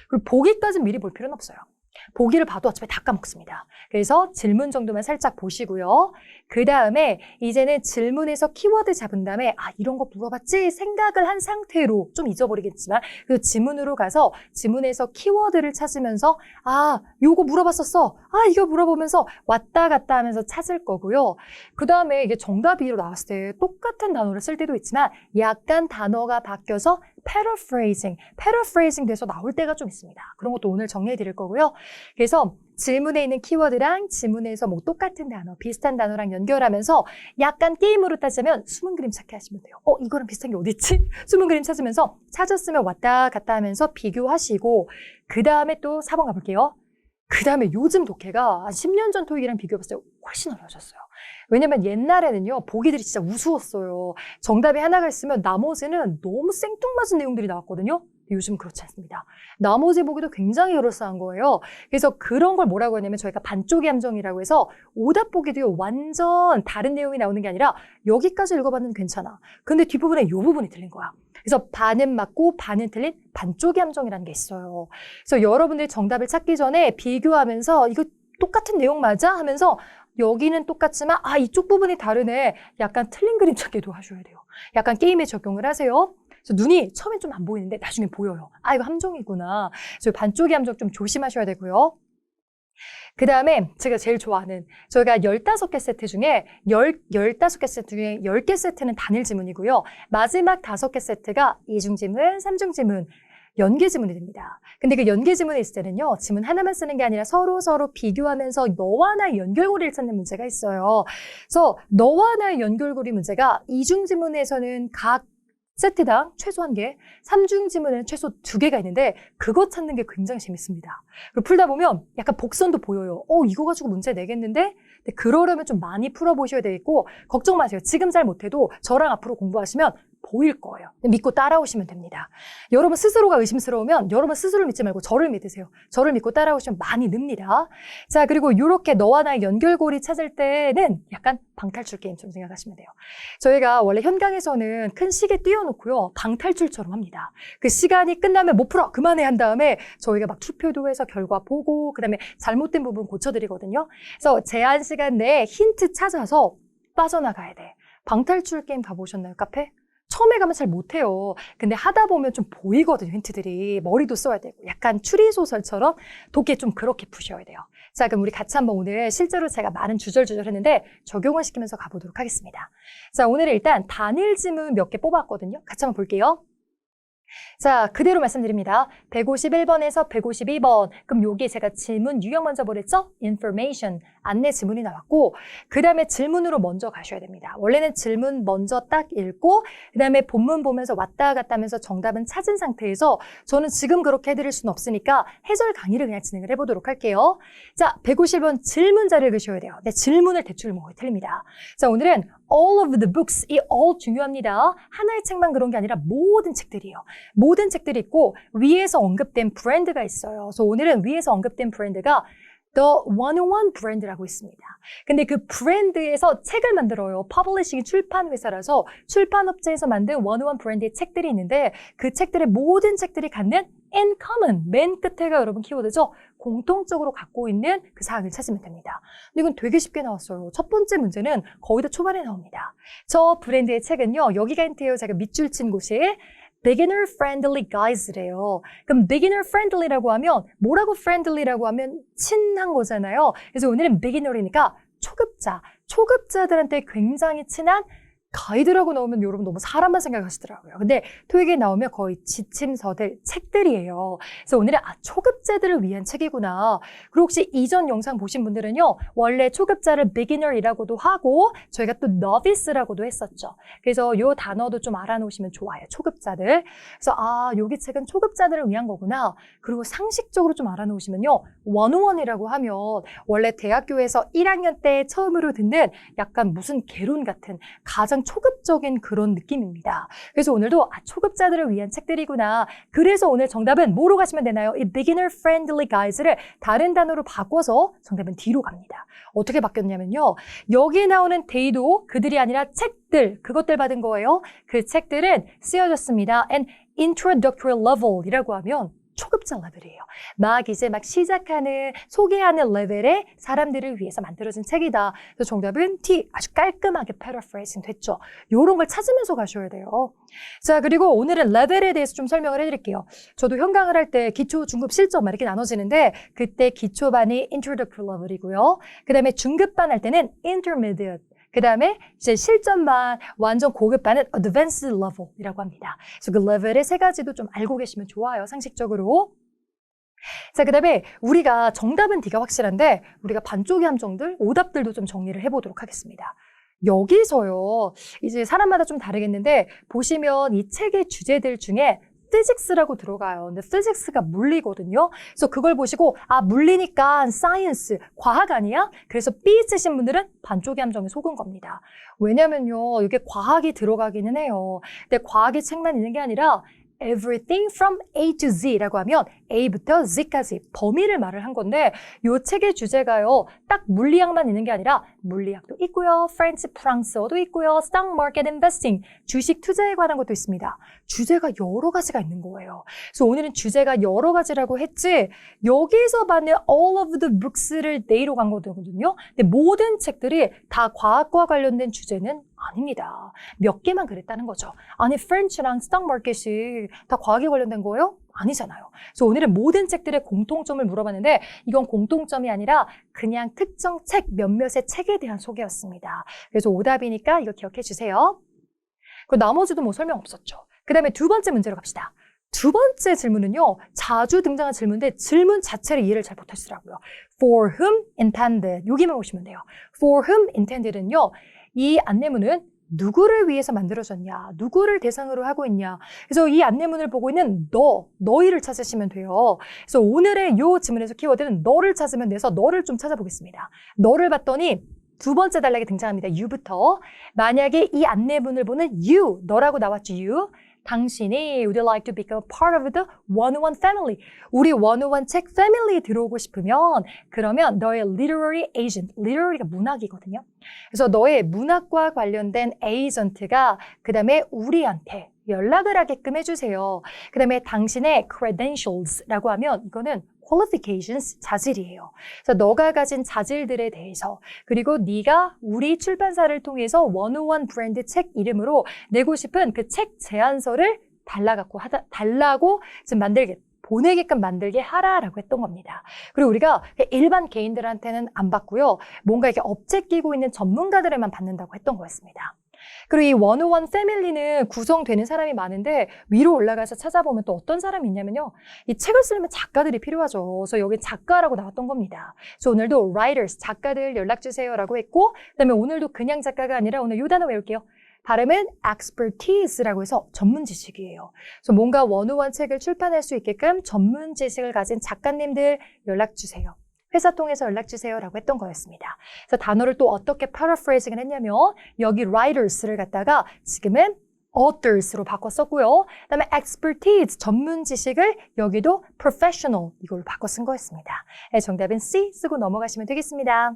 그리고 보기까지는 미리 볼 필요는 없어요. 보기를 봐도 어차피 다 까먹습니다. 그래서 질문 정도만 살짝 보시고요. 그 다음에 이제는 질문에서 키워드 잡은 다음에 이런 거 물어봤지 생각을 한 상태로 좀 잊어버리겠지만 그 지문으로 가서 지문에서 키워드를 찾으면서 요거 물어봤었어. 이거 물어보면서 왔다 갔다 하면서 찾을 거고요. 그 다음에 이게 정답이로 나왔을 때 똑같은 단어를 쓸 때도 있지만 약간 단어가 바뀌어서 paraphrasing 돼서 나올 때가 좀 있습니다. 그런 것도 오늘 정리해 드릴 거고요. 그래서 질문에 있는 키워드랑 지문에서 뭐 똑같은 단어, 비슷한 단어랑 연결하면서 약간 게임으로 따지면 숨은 그림 찾기 하시면 돼요. 이거랑 비슷한 게 어디 있지? 숨은 그림 찾으면서 찾았으면 왔다 갔다 하면서 비교하시고 그 다음에 또 4번 가볼게요. 그 다음에 요즘 독해가 한 10년 전 토익이랑 비교해봤을 때 훨씬 어려워졌어요. 왜냐면 옛날에는요, 보기들이 진짜 우스웠어요. 정답이 하나가 있으면 나머지는 너무 생뚱맞은 내용들이 나왔거든요. 요즘 그렇지 않습니다. 나머지 보기도 굉장히 그럴싸한 거예요. 그래서 그런 걸 뭐라고 하냐면 저희가 반쪽의 함정이라고 해서 오답 보기도요, 완전 다른 내용이 나오는 게 아니라 여기까지 읽어봤는데 괜찮아. 근데 뒷부분에 이 부분이 틀린 거야. 그래서 반은 맞고 반은 틀린 반쪽의 함정이라는 게 있어요. 그래서 여러분들이 정답을 찾기 전에 비교하면서 이거 똑같은 내용 맞아? 하면서 여기는 똑같지만 이쪽 부분이 다르네. 약간 틀린 그림 찾기도 하셔야 돼요. 약간 게임에 적용을 하세요. 그래서 눈이 처음엔 좀 안 보이는데 나중에 보여요. 아, 이거 함정이구나. 그래서 반쪽이 함정 좀 조심하셔야 되고요. 그 다음에 제가 제일 좋아하는 저희가 15개 세트 중에 15개 세트 중에 10개 세트는 단일 지문이고요. 마지막 5개 세트가 이중 지문, 삼중 지문, 연계 지문이 됩니다. 근데 그 연계 지문에 있을 때는요. 지문 하나만 쓰는 게 아니라 서로 비교하면서 너와 나의 연결고리를 찾는 문제가 있어요. 그래서 너와 나의 연결고리 문제가 이중 지문에서는 각 세트당 최소 1개, 삼중 지문에는 최소 2개가 있는데 그거 찾는 게 굉장히 재밌습니다. 그리고 풀다 보면 약간 복선도 보여요. 이거 가지고 문제 내겠는데? 근데 그러려면 좀 많이 풀어보셔야 되겠고 걱정 마세요. 지금 잘 못해도 저랑 앞으로 공부하시면 보일 거예요. 믿고 따라오시면 됩니다. 여러분 스스로가 의심스러우면 여러분 스스로를 믿지 말고 저를 믿으세요. 저를 믿고 따라오시면 많이 늡니다. 자, 그리고 이렇게 너와 나의 연결고리 찾을 때는 약간 방탈출 게임처럼 생각하시면 돼요. 저희가 원래 현강에서는 큰 시계 띄워놓고요. 방탈출처럼 합니다. 그 시간이 끝나면 못 풀어! 그만해! 한 다음에 저희가 막 투표도 해서 결과 보고 그다음에 잘못된 부분 고쳐드리거든요. 그래서 제한 시간 내에 힌트 찾아서 빠져나가야 돼. 방탈출 게임 가보셨나요? 카페? 처음에 가면 잘 못해요. 근데 하다 보면 좀 보이거든요, 힌트들이. 머리도 써야 되고. 약간 추리소설처럼 독해 좀 그렇게 푸셔야 돼요. 자, 그럼 우리 같이 한번 오늘 실제로 제가 많은 주절주절 했는데 적용을 시키면서 가보도록 하겠습니다. 자, 오늘은 일단 단일 지문 몇 개 뽑았거든요. 같이 한번 볼게요. 자, 그대로 말씀드립니다. 151번에서 152번. 그럼 여기 제가 질문 유형 먼저 보랬죠? information, 안내 지문이 나왔고 그 다음에 질문으로 먼저 가셔야 됩니다. 원래는 질문 먼저 딱 읽고 그 다음에 본문 보면서 왔다 갔다 하면서 정답은 찾은 상태에서 저는 지금 그렇게 해드릴 수는 없으니까 해설 강의를 그냥 진행을 해보도록 할게요. 자, 151번 질문자를 읽으셔야 돼요. 네, 질문을 대출 뭐 틀립니다. 자, 오늘은 all of the books, 이 all 중요합니다. 하나의 책만 그런 게 아니라 모든 책들이에요. 모든 책들이 있고 위에서 언급된 브랜드가 있어요. 그래서 오늘은 위에서 언급된 브랜드가 The 101 브랜드라고 있습니다. 근데 그 브랜드에서 책을 만들어요. 퍼블리싱이 출판 회사라서 출판업체에서 만든 101 브랜드의 책들이 있는데 그 책들의 모든 책들이 갖는 in common, 맨 끝에가 여러분 키워드죠. 공통적으로 갖고 있는 그 사항을 찾으면 됩니다. 근데 이건 되게 쉽게 나왔어요. 첫 번째 문제는 거의 다 초반에 나옵니다. 저 브랜드의 책은요. 여기가 힌트예요. 제가 밑줄 친 곳이 beginner friendly guides래요. 그럼 beginner friendly라고 하면 뭐라고 friendly라고 하면 친한 거잖아요. 그래서 오늘은 beginner이니까 초급자들한테 굉장히 친한 가이드라고 나오면 여러분 너무 사람만 생각하시더라고요. 근데 토익에 나오면 거의 지침서들, 책들이에요. 그래서 오늘은 초급자들을 위한 책이구나. 그리고 혹시 이전 영상 보신 분들은요. 원래 초급자를 beginner이라고도 하고 저희가 또 novice라고도 했었죠. 그래서 이 단어도 좀 알아놓으시면 좋아요. 초급자들. 그래서 여기 책은 초급자들을 위한 거구나. 그리고 상식적으로 좀 알아놓으시면요. 101이라고 하면 원래 대학교에서 1학년 때 처음으로 듣는 약간 무슨 개론 같은 가장 초급적인 그런 느낌입니다. 그래서 오늘도 초급자들을 위한 책들이구나. 그래서 오늘 정답은 뭐로 가시면 되나요? 이 beginner friendly guides를 다른 단어로 바꿔서 정답은 D로 갑니다. 어떻게 바뀌었냐면요. 여기 나오는 they도 그들이 아니라 책들, 그것들 받은 거예요. 그 책들은 쓰여졌습니다. And introductory level이라고 하면 초급자 레벨이에요. 이제 시작하는, 소개하는 레벨의 사람들을 위해서 만들어진 책이다. 그래서 정답은 T, 아주 깔끔하게 paraphrasing 됐죠. 이런 걸 찾으면서 가셔야 돼요. 자, 그리고 오늘은 레벨에 대해서 좀 설명을 해드릴게요. 저도 현강을 할 때 기초, 중급, 실전 이렇게 나눠지는데 그때 기초반이 introductory level이고요. 그 다음에 중급반 할 때는 intermediate. 그 다음에 이제 실전반, 완전 고급반은 advanced level이라고 합니다. 그래서 그 레벨의 세 가지도 좀 알고 계시면 좋아요, 상식적으로. 자, 그 다음에 우리가 정답은 D가 확실한데 우리가 반쪽의 함정들, 오답들도 좀 정리를 해보도록 하겠습니다. 여기서요, 이제 사람마다 좀 다르겠는데 보시면 이 책의 주제들 중에 physics라고 들어가요. 근데 physics가 물리거든요. 그래서 그걸 보시고 물리니까 science, 과학 아니야? 그래서 B 쓰신 분들은 반쪽의 함정에 속은 겁니다. 왜냐면요. 이게 과학이 들어가기는 해요. 근데 과학의 책만 있는 게 아니라 everything from A to Z라고 하면 A부터 Z까지 범위를 말을 한 건데 이 책의 주제가요. 딱 물리학만 있는 게 아니라 물리학도 있고요. 프랑스어도 있고요. stock market investing, 주식 투자에 관한 것도 있습니다. 주제가 여러 가지가 있는 거예요. 그래서 오늘은 주제가 여러 가지라고 했지 여기서 받는 all of the books를 A로 간 거거든요. 근데 모든 책들이 다 과학과 관련된 주제는 아닙니다. 몇 개만 그랬다는 거죠. 아니 프렌치랑 스탁 마켓이 다 과학에 관련된 거예요? 아니잖아요. 그래서 오늘은 모든 책들의 공통점을 물어봤는데 이건 공통점이 아니라 그냥 특정 책 몇몇의 책에 대한 소개였습니다. 그래서 오답이니까 이거 기억해 주세요. 그리고 나머지도 뭐 설명 없었죠. 그 다음에 두 번째 문제로 갑시다. 두 번째 질문은요. 자주 등장한 질문인데 질문 자체를 이해를 잘 못하시더라고요. For whom intended. 여기만 보시면 돼요. For whom intended은요. 이 안내문은 누구를 위해서 만들어졌냐, 누구를 대상으로 하고 있냐. 그래서 이 안내문을 보고 있는 너희를 찾으시면 돼요. 그래서 오늘의 이 질문에서 키워드는 너를 찾으면 돼서 너를 좀 찾아보겠습니다. 너를 봤더니 두 번째 단락에 등장합니다. you부터. 만약에 이 안내문을 보는 you, 너라고 나왔죠, you. 당신이 would you like to become part of the 101 family. 우리 101 책 패밀리에 들어오고 싶으면 그러면 너의 literary agent, literary가 문학이거든요. 그래서 너의 문학과 관련된 에이전트가 그 다음에 우리한테 연락을 하게끔 해주세요. 그 다음에 당신의 credentials라고 하면 이거는 qualifications, 자질이에요. 그래서 너가 가진 자질들에 대해서 그리고 네가 우리 출판사를 통해서 101 브랜드 책 이름으로 내고 싶은 그 책 제안서를 달라고 지금 보내게끔 만들게 하라라고 했던 겁니다. 그리고 우리가 일반 개인들한테는 안 받고요. 뭔가 이렇게 업체 끼고 있는 전문가들에만 받는다고 했던 거였습니다. 그리고 이 101 패밀리는 구성되는 사람이 많은데 위로 올라가서 찾아보면 또 어떤 사람이 있냐면요. 이 책을 쓰려면 작가들이 필요하죠. 그래서 여기 작가라고 나왔던 겁니다. 그래서 오늘도 writers, 작가들 연락주세요라고 했고 그다음에 오늘도 그냥 작가가 아니라 오늘 이 단어 외울게요. 발음은 expertise라고 해서 전문 지식이에요. 그래서 뭔가 101 책을 출판할 수 있게끔 전문 지식을 가진 작가님들 연락주세요. 회사 통해서 연락주세요라고 했던 거였습니다. 그래서 단어를 또 어떻게 paraphrasing 했냐면 여기 writers를 갖다가 지금은 authors로 바꿨었고요. 그다음에 expertise, 전문 지식을 여기도 professional 이걸로 바꿔 쓴 거였습니다. 네, 정답은 C 쓰고 넘어가시면 되겠습니다.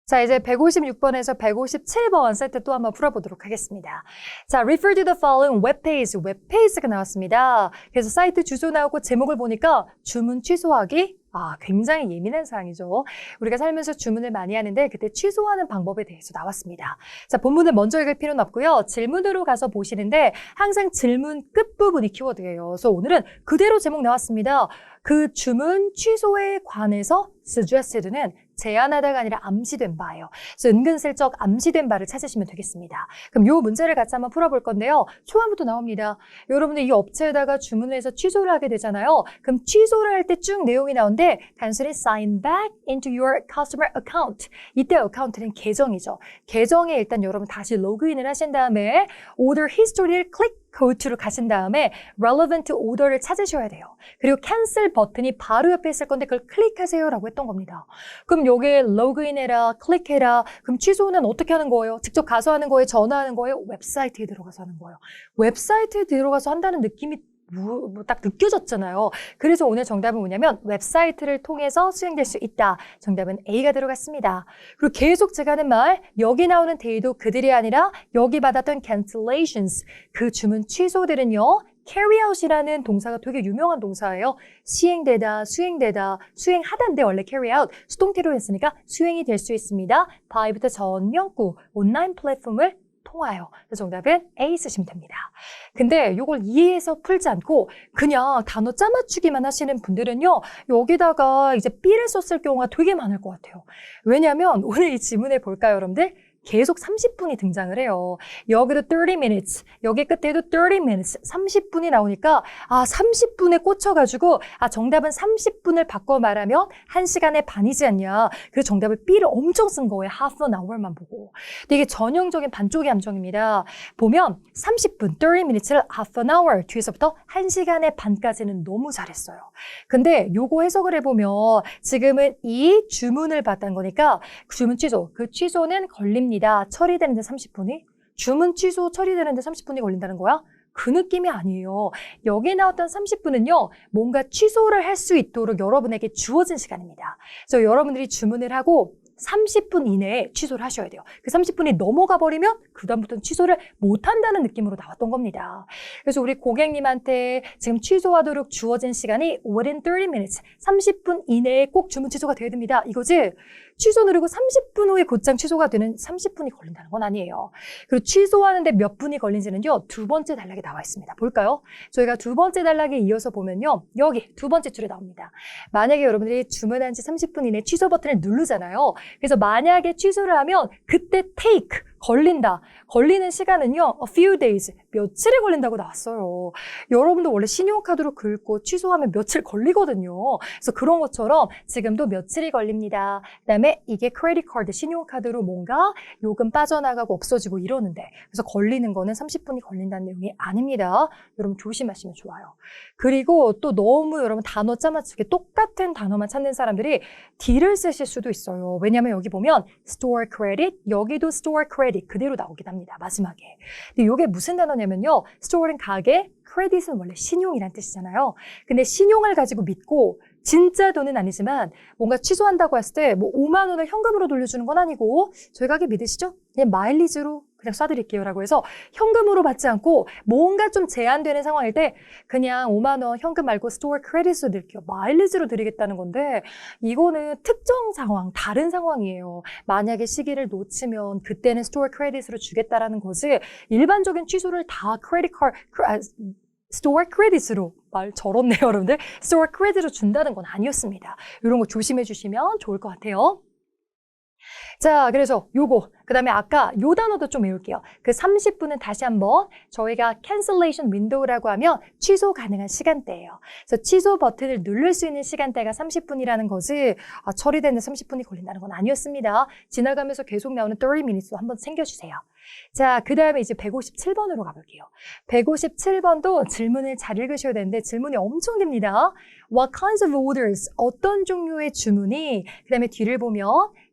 자, 이제 156번에서 157번 세트 또 한번 풀어보도록 하겠습니다. 자, refer to the following 웹페이지가 나왔습니다. 그래서 사이트 주소 나오고 제목을 보니까 주문 취소하기 굉장히 예민한 사항이죠. 우리가 살면서 주문을 많이 하는데 그때 취소하는 방법에 대해서 나왔습니다. 자, 본문을 먼저 읽을 필요는 없고요. 질문으로 가서 보시는데 항상 질문 끝부분이 키워드예요. 그래서 오늘은 그대로 제목 나왔습니다. 그 주문 취소에 관해서 suggested는 제안하다가 아니라 암시된 바예요. 그래서 은근슬쩍 암시된 바를 찾으시면 되겠습니다. 그럼 이 문제를 같이 한번 풀어볼 건데요. 초반부터 나옵니다. 여러분들 이 업체에다가 주문을 해서 취소를 하게 되잖아요. 그럼 취소를 할 때 쭉 내용이 나오는데 단순히 sign back into your customer account. 이때 어카운트는 계정이죠. 계정에 일단 여러분 다시 로그인을 하신 다음에 order history를 클릭 go to로 가신 다음에 relevant order를 찾으셔야 돼요. 그리고 cancel 버튼이 바로 옆에 있을 건데 그걸 클릭하세요 라고 했던 겁니다. 그럼 여기에 로그인해라, 클릭해라. 그럼 취소는 어떻게 하는 거예요? 직접 가서 하는 거예요? 전화하는 거예요? 웹사이트에 들어가서 하는 거예요. 웹사이트에 들어가서 한다는 느낌이 딱 느껴졌잖아요. 그래서 오늘 정답은 뭐냐면 웹사이트를 통해서 수행될 수 있다. 정답은 A가 들어갔습니다. 그리고 계속 제가 하는 말, 여기 나오는 데이도 그들이 아니라 여기 받았던 cancellations, 그 주문 취소들은요. carry out이라는 동사가 되게 유명한 동사예요. 시행되다, 수행되다, 수행하다인데 원래 carry out, 수동태로 했으니까 수행이 될 수 있습니다. by부터 전명구, 온라인 플랫폼을 통하여. 그래서 정답은 A 쓰시면 됩니다. 근데 이걸 이해해서 풀지 않고 그냥 단어 짜맞추기만 하시는 분들은요. 여기다가 이제 B를 썼을 경우가 되게 많을 것 같아요. 왜냐하면 오늘 이 지문에 볼까요, 여러분들? 계속 30분이 등장을 해요. 여기도 30 minutes, 여기 끝에도 30 minutes, 30분이 나오니까 30분에 꽂혀가지고 정답은 30분을 바꿔 말하면 1시간의 반이지 않냐. 그래서 정답을 B를 엄청 쓴 거예요. half an hour만 보고. 근데 이게 전형적인 반쪽의 함정입니다. 보면 30분, 30 minutes를 half an hour, 뒤에서부터 1시간의 반까지는 너무 잘했어요. 근데 요거 해석을 해보면 지금은 이 주문을 받은 거니까 주문 취소, 그 취소는 걸립니다. 처리되는데 30분이? 주문 취소 처리되는데 30분이 걸린다는 거야? 그 느낌이 아니에요. 여기 나왔던 30분은요. 뭔가 취소를 할 수 있도록 여러분에게 주어진 시간입니다. 그래서 여러분들이 주문을 하고 30분 이내에 취소를 하셔야 돼요. 그 30분이 넘어가 버리면 그 다음부터는 취소를 못한다는 느낌으로 나왔던 겁니다. 그래서 우리 고객님한테 지금 취소하도록 주어진 시간이 within 30 minutes, 30분 이내에 꼭 주문 취소가 돼야 됩니다. 이거지? 취소 누르고 30분 후에 곧장 취소가 되는 30분이 걸린다는 건 아니에요. 그리고 취소하는데 몇 분이 걸린지는요, 두 번째 단락에 나와 있습니다. 볼까요? 저희가 두 번째 단락에 이어서 보면요, 여기 두 번째 줄에 나옵니다. 만약에 여러분들이 주문한 지 30분 이내 취소 버튼을 누르잖아요. 그래서 만약에 취소를 하면 그때 take 걸린다. 걸리는 시간은요, a few days, 며칠이 걸린다고 나왔어요. 여러분도 원래 신용카드로 긁고 취소하면 며칠 걸리거든요. 그래서 그런 것처럼 지금도 며칠이 걸립니다. 그다음에 이게 크레딧 카드, 신용카드로 뭔가 요금 빠져나가고 없어지고 이러는데, 그래서 걸리는 거는 30분이 걸린다는 내용이 아닙니다. 여러분 조심하시면 좋아요. 그리고 또 너무 여러분 단어 짜맞추기 똑같은 단어만 찾는 사람들이 D를 쓰실 수도 있어요. 왜냐하면 여기 보면 store credit, 여기도 store credit 그대로 나오긴 합니다. 마지막에. 근데 이게 무슨 단어냐면요. store는 가게, credit은 원래 신용이란 뜻이잖아요. 근데 신용을 가지고 믿고 진짜 돈은 아니지만 뭔가 취소한다고 했을 때 뭐 5만 원을 현금으로 돌려주는 건 아니고 저희 가게 믿으시죠? 그냥 마일리지로 그냥 쏴드릴게요 라고 해서 현금으로 받지 않고 뭔가 좀 제한되는 상황일 때 그냥 5만 원 현금 말고 스토어 크레딧으로 드릴게요. 마일리지로 드리겠다는 건데 이거는 특정 상황, 다른 상황이에요. 만약에 시기를 놓치면 그때는 스토어 크레딧으로 주겠다라는 거지 일반적인 취소를 다 크레딧 카드 스토어 크레딧으로 말 저렇네요 여러분들. 스토어 크레딧으로 준다는 건 아니었습니다. 이런 거 조심해 주시면 좋을 것 같아요. 자, 그래서 요거 그 다음에 아까 요 단어도 좀 외울게요. 그 30분은 다시 한번 저희가 cancellation window라고 하면 취소 가능한 시간대예요. 그래서 취소 버튼을 누를 수 있는 시간대가 30분이라는 거지 처리되는 30분이 걸린다는 건 아니었습니다. 지나가면서 계속 나오는 30minutes도 한번 챙겨주세요. 자, 그 다음에 이제 157번으로 가볼게요. 157번도 질문을 잘 읽으셔야 되는데 질문이 엄청 깁니다. What kinds of orders? 어떤 종류의 주문이? 그 다음에 뒤를 보면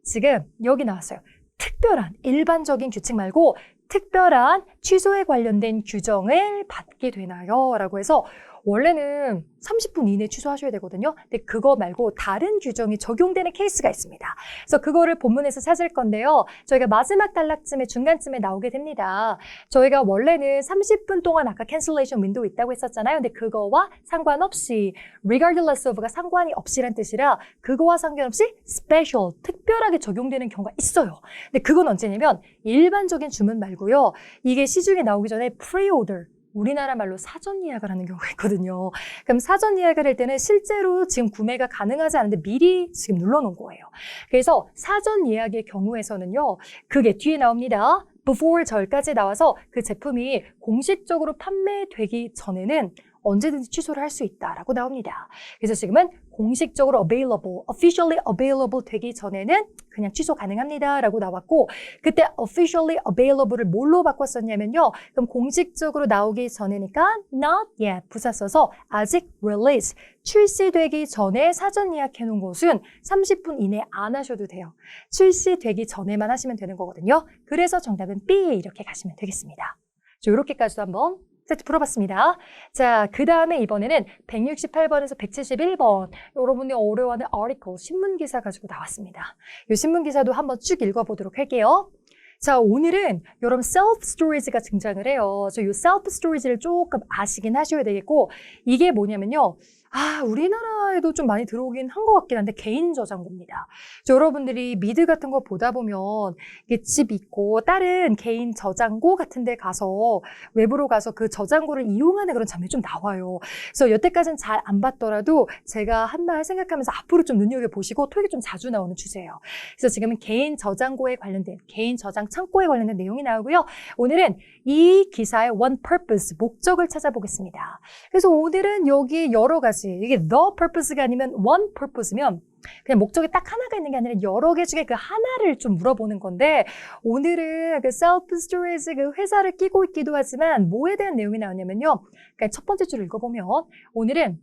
지금 여기 나왔어요. 특별한 일반적인 규칙 말고 특별한 취소에 관련된 규정을 받게 되나요? 라고 해서 원래는 30분 이내에 취소하셔야 되거든요. 근데 그거 말고 다른 규정이 적용되는 케이스가 있습니다. 그래서 그거를 본문에서 찾을 건데요. 저희가 마지막 단락쯤에 중간쯤에 나오게 됩니다. 저희가 원래는 30분 동안 아까 cancellation window 있다고 했었잖아요. 근데 그거와 상관없이 regardless of가 상관이 없이란 뜻이라 그거와 상관없이 special, 특별하게 적용되는 경우가 있어요. 근데 그건 언제냐면 일반적인 주문 말고요. 이게 시중에 나오기 전에 pre-order 우리나라 말로 사전 예약을 하는 경우가 있거든요. 그럼 사전 예약을 할 때는 실제로 지금 구매가 가능하지 않은데 미리 지금 눌러놓은 거예요. 그래서 사전 예약의 경우에서는요. 그게 뒤에 나옵니다. before 절까지 나와서 그 제품이 공식적으로 판매되기 전에는 언제든지 취소를 할 수 있다라고 나옵니다. 그래서 지금은 공식적으로 available, officially available 되기 전에는 그냥 취소 가능합니다라고 나왔고 그때 officially available을 뭘로 바꿨었냐면요. 그럼 공식적으로 나오기 전에니까 not yet 부사 써서 아직 release, 출시되기 전에 사전 예약해 놓은 것은 30분 이내 안 하셔도 돼요. 출시되기 전에만 하시면 되는 거거든요. 그래서 정답은 B 이렇게 가시면 되겠습니다. 이렇게까지도 한번 세트 풀어봤습니다. 자, 그 다음에 이번에는 168번에서 171번 여러분이 어려워하는 article, 신문기사 가지고 나왔습니다. 이 신문기사도 한번 쭉 읽어보도록 할게요. 자, 오늘은 여러분 self-storage가 등장을 해요. 이 self-storage를 조금 아시긴 하셔야 되겠고 이게 뭐냐면요. 우리나라에도 좀 많이 들어오긴 한 것 같긴 한데 개인 저장고입니다. 여러분들이 미드 같은 거 보다 보면 이게 집 있고 다른 개인 저장고 같은 데 가서 외부로 가서 그 저장고를 이용하는 그런 장면이 좀 나와요. 그래서 여태까지는 잘 안 봤더라도 제가 한 말 생각하면서 앞으로 좀 눈여겨보시고 토익이 좀 자주 나오는 주제예요. 그래서 지금은 개인 저장고에 관련된 개인 저장 창고에 관련된 내용이 나오고요. 오늘은 이 기사의 one purpose, 목적을 찾아보겠습니다. 그래서 오늘은 여기 여러 가지 이게 the purpose가 아니면 one purpose면 그냥 목적이 딱 하나가 있는 게 아니라 여러 개 중에 그 하나를 좀 물어보는 건데 오늘은 그 self-storage 그 회사를 끼고 있기도 하지만 뭐에 대한 내용이 나오냐면요. 그러니까 첫 번째 줄을 읽어보면 오늘은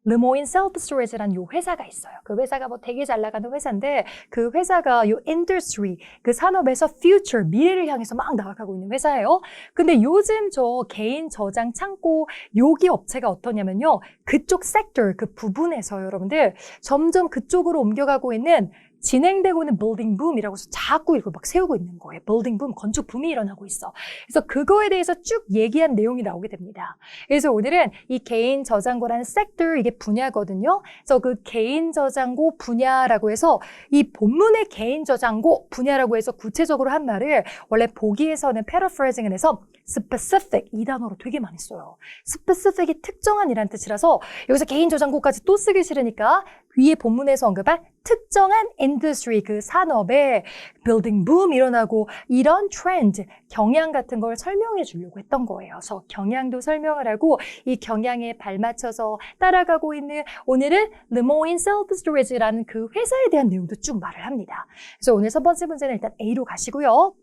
르모인 셀프-스토리지라는 요 회사가 있어요. 그 회사가 뭐 되게 잘 나가는 회사인데 그 회사가 요 인더스트리, 그 산업에서 future, 미래를 향해서 막 나아가고 있는 회사예요. 근데 요즘 저 개인 저장 창고 여기 업체가 어떠냐면요. 그쪽 섹터, 그 부분에서 여러분들 점점 그쪽으로 옮겨가고 있는 진행되고 있는 빌딩 붐이라고 해서 자꾸 이걸 막 세우고 있는 거예요. 빌딩 붐, 건축 붐이 일어나고 있어. 그래서 그거에 대해서 쭉 얘기한 내용이 나오게 됩니다. 그래서 오늘은 이 개인 저장고라는 섹터, 이게 분야거든요. 그래서 그 개인 저장고 분야라고 해서 이 본문의 개인 저장고 분야라고 해서 구체적으로 한 말을 원래 보기에서는 paraphrasing을 해서 specific 이 단어로 되게 많이 써요. specific이 특정한이라는 뜻이라서 여기서 개인 저장고까지 또 쓰기 싫으니까 위에 본문에서 언급한 특정한 인더스트리, 그 산업에 빌딩 붐 일어나고 이런 트렌드, 경향 같은 걸 설명해 주려고 했던 거예요. 그래서 경향도 설명을 하고 이 경향에 발맞춰서 따라가고 있는 오늘은 르모인 셀프 스토리지라는 그 회사에 대한 내용도 쭉 말을 합니다. 그래서 오늘 첫 번째 문제는 일단 A로 가시고요.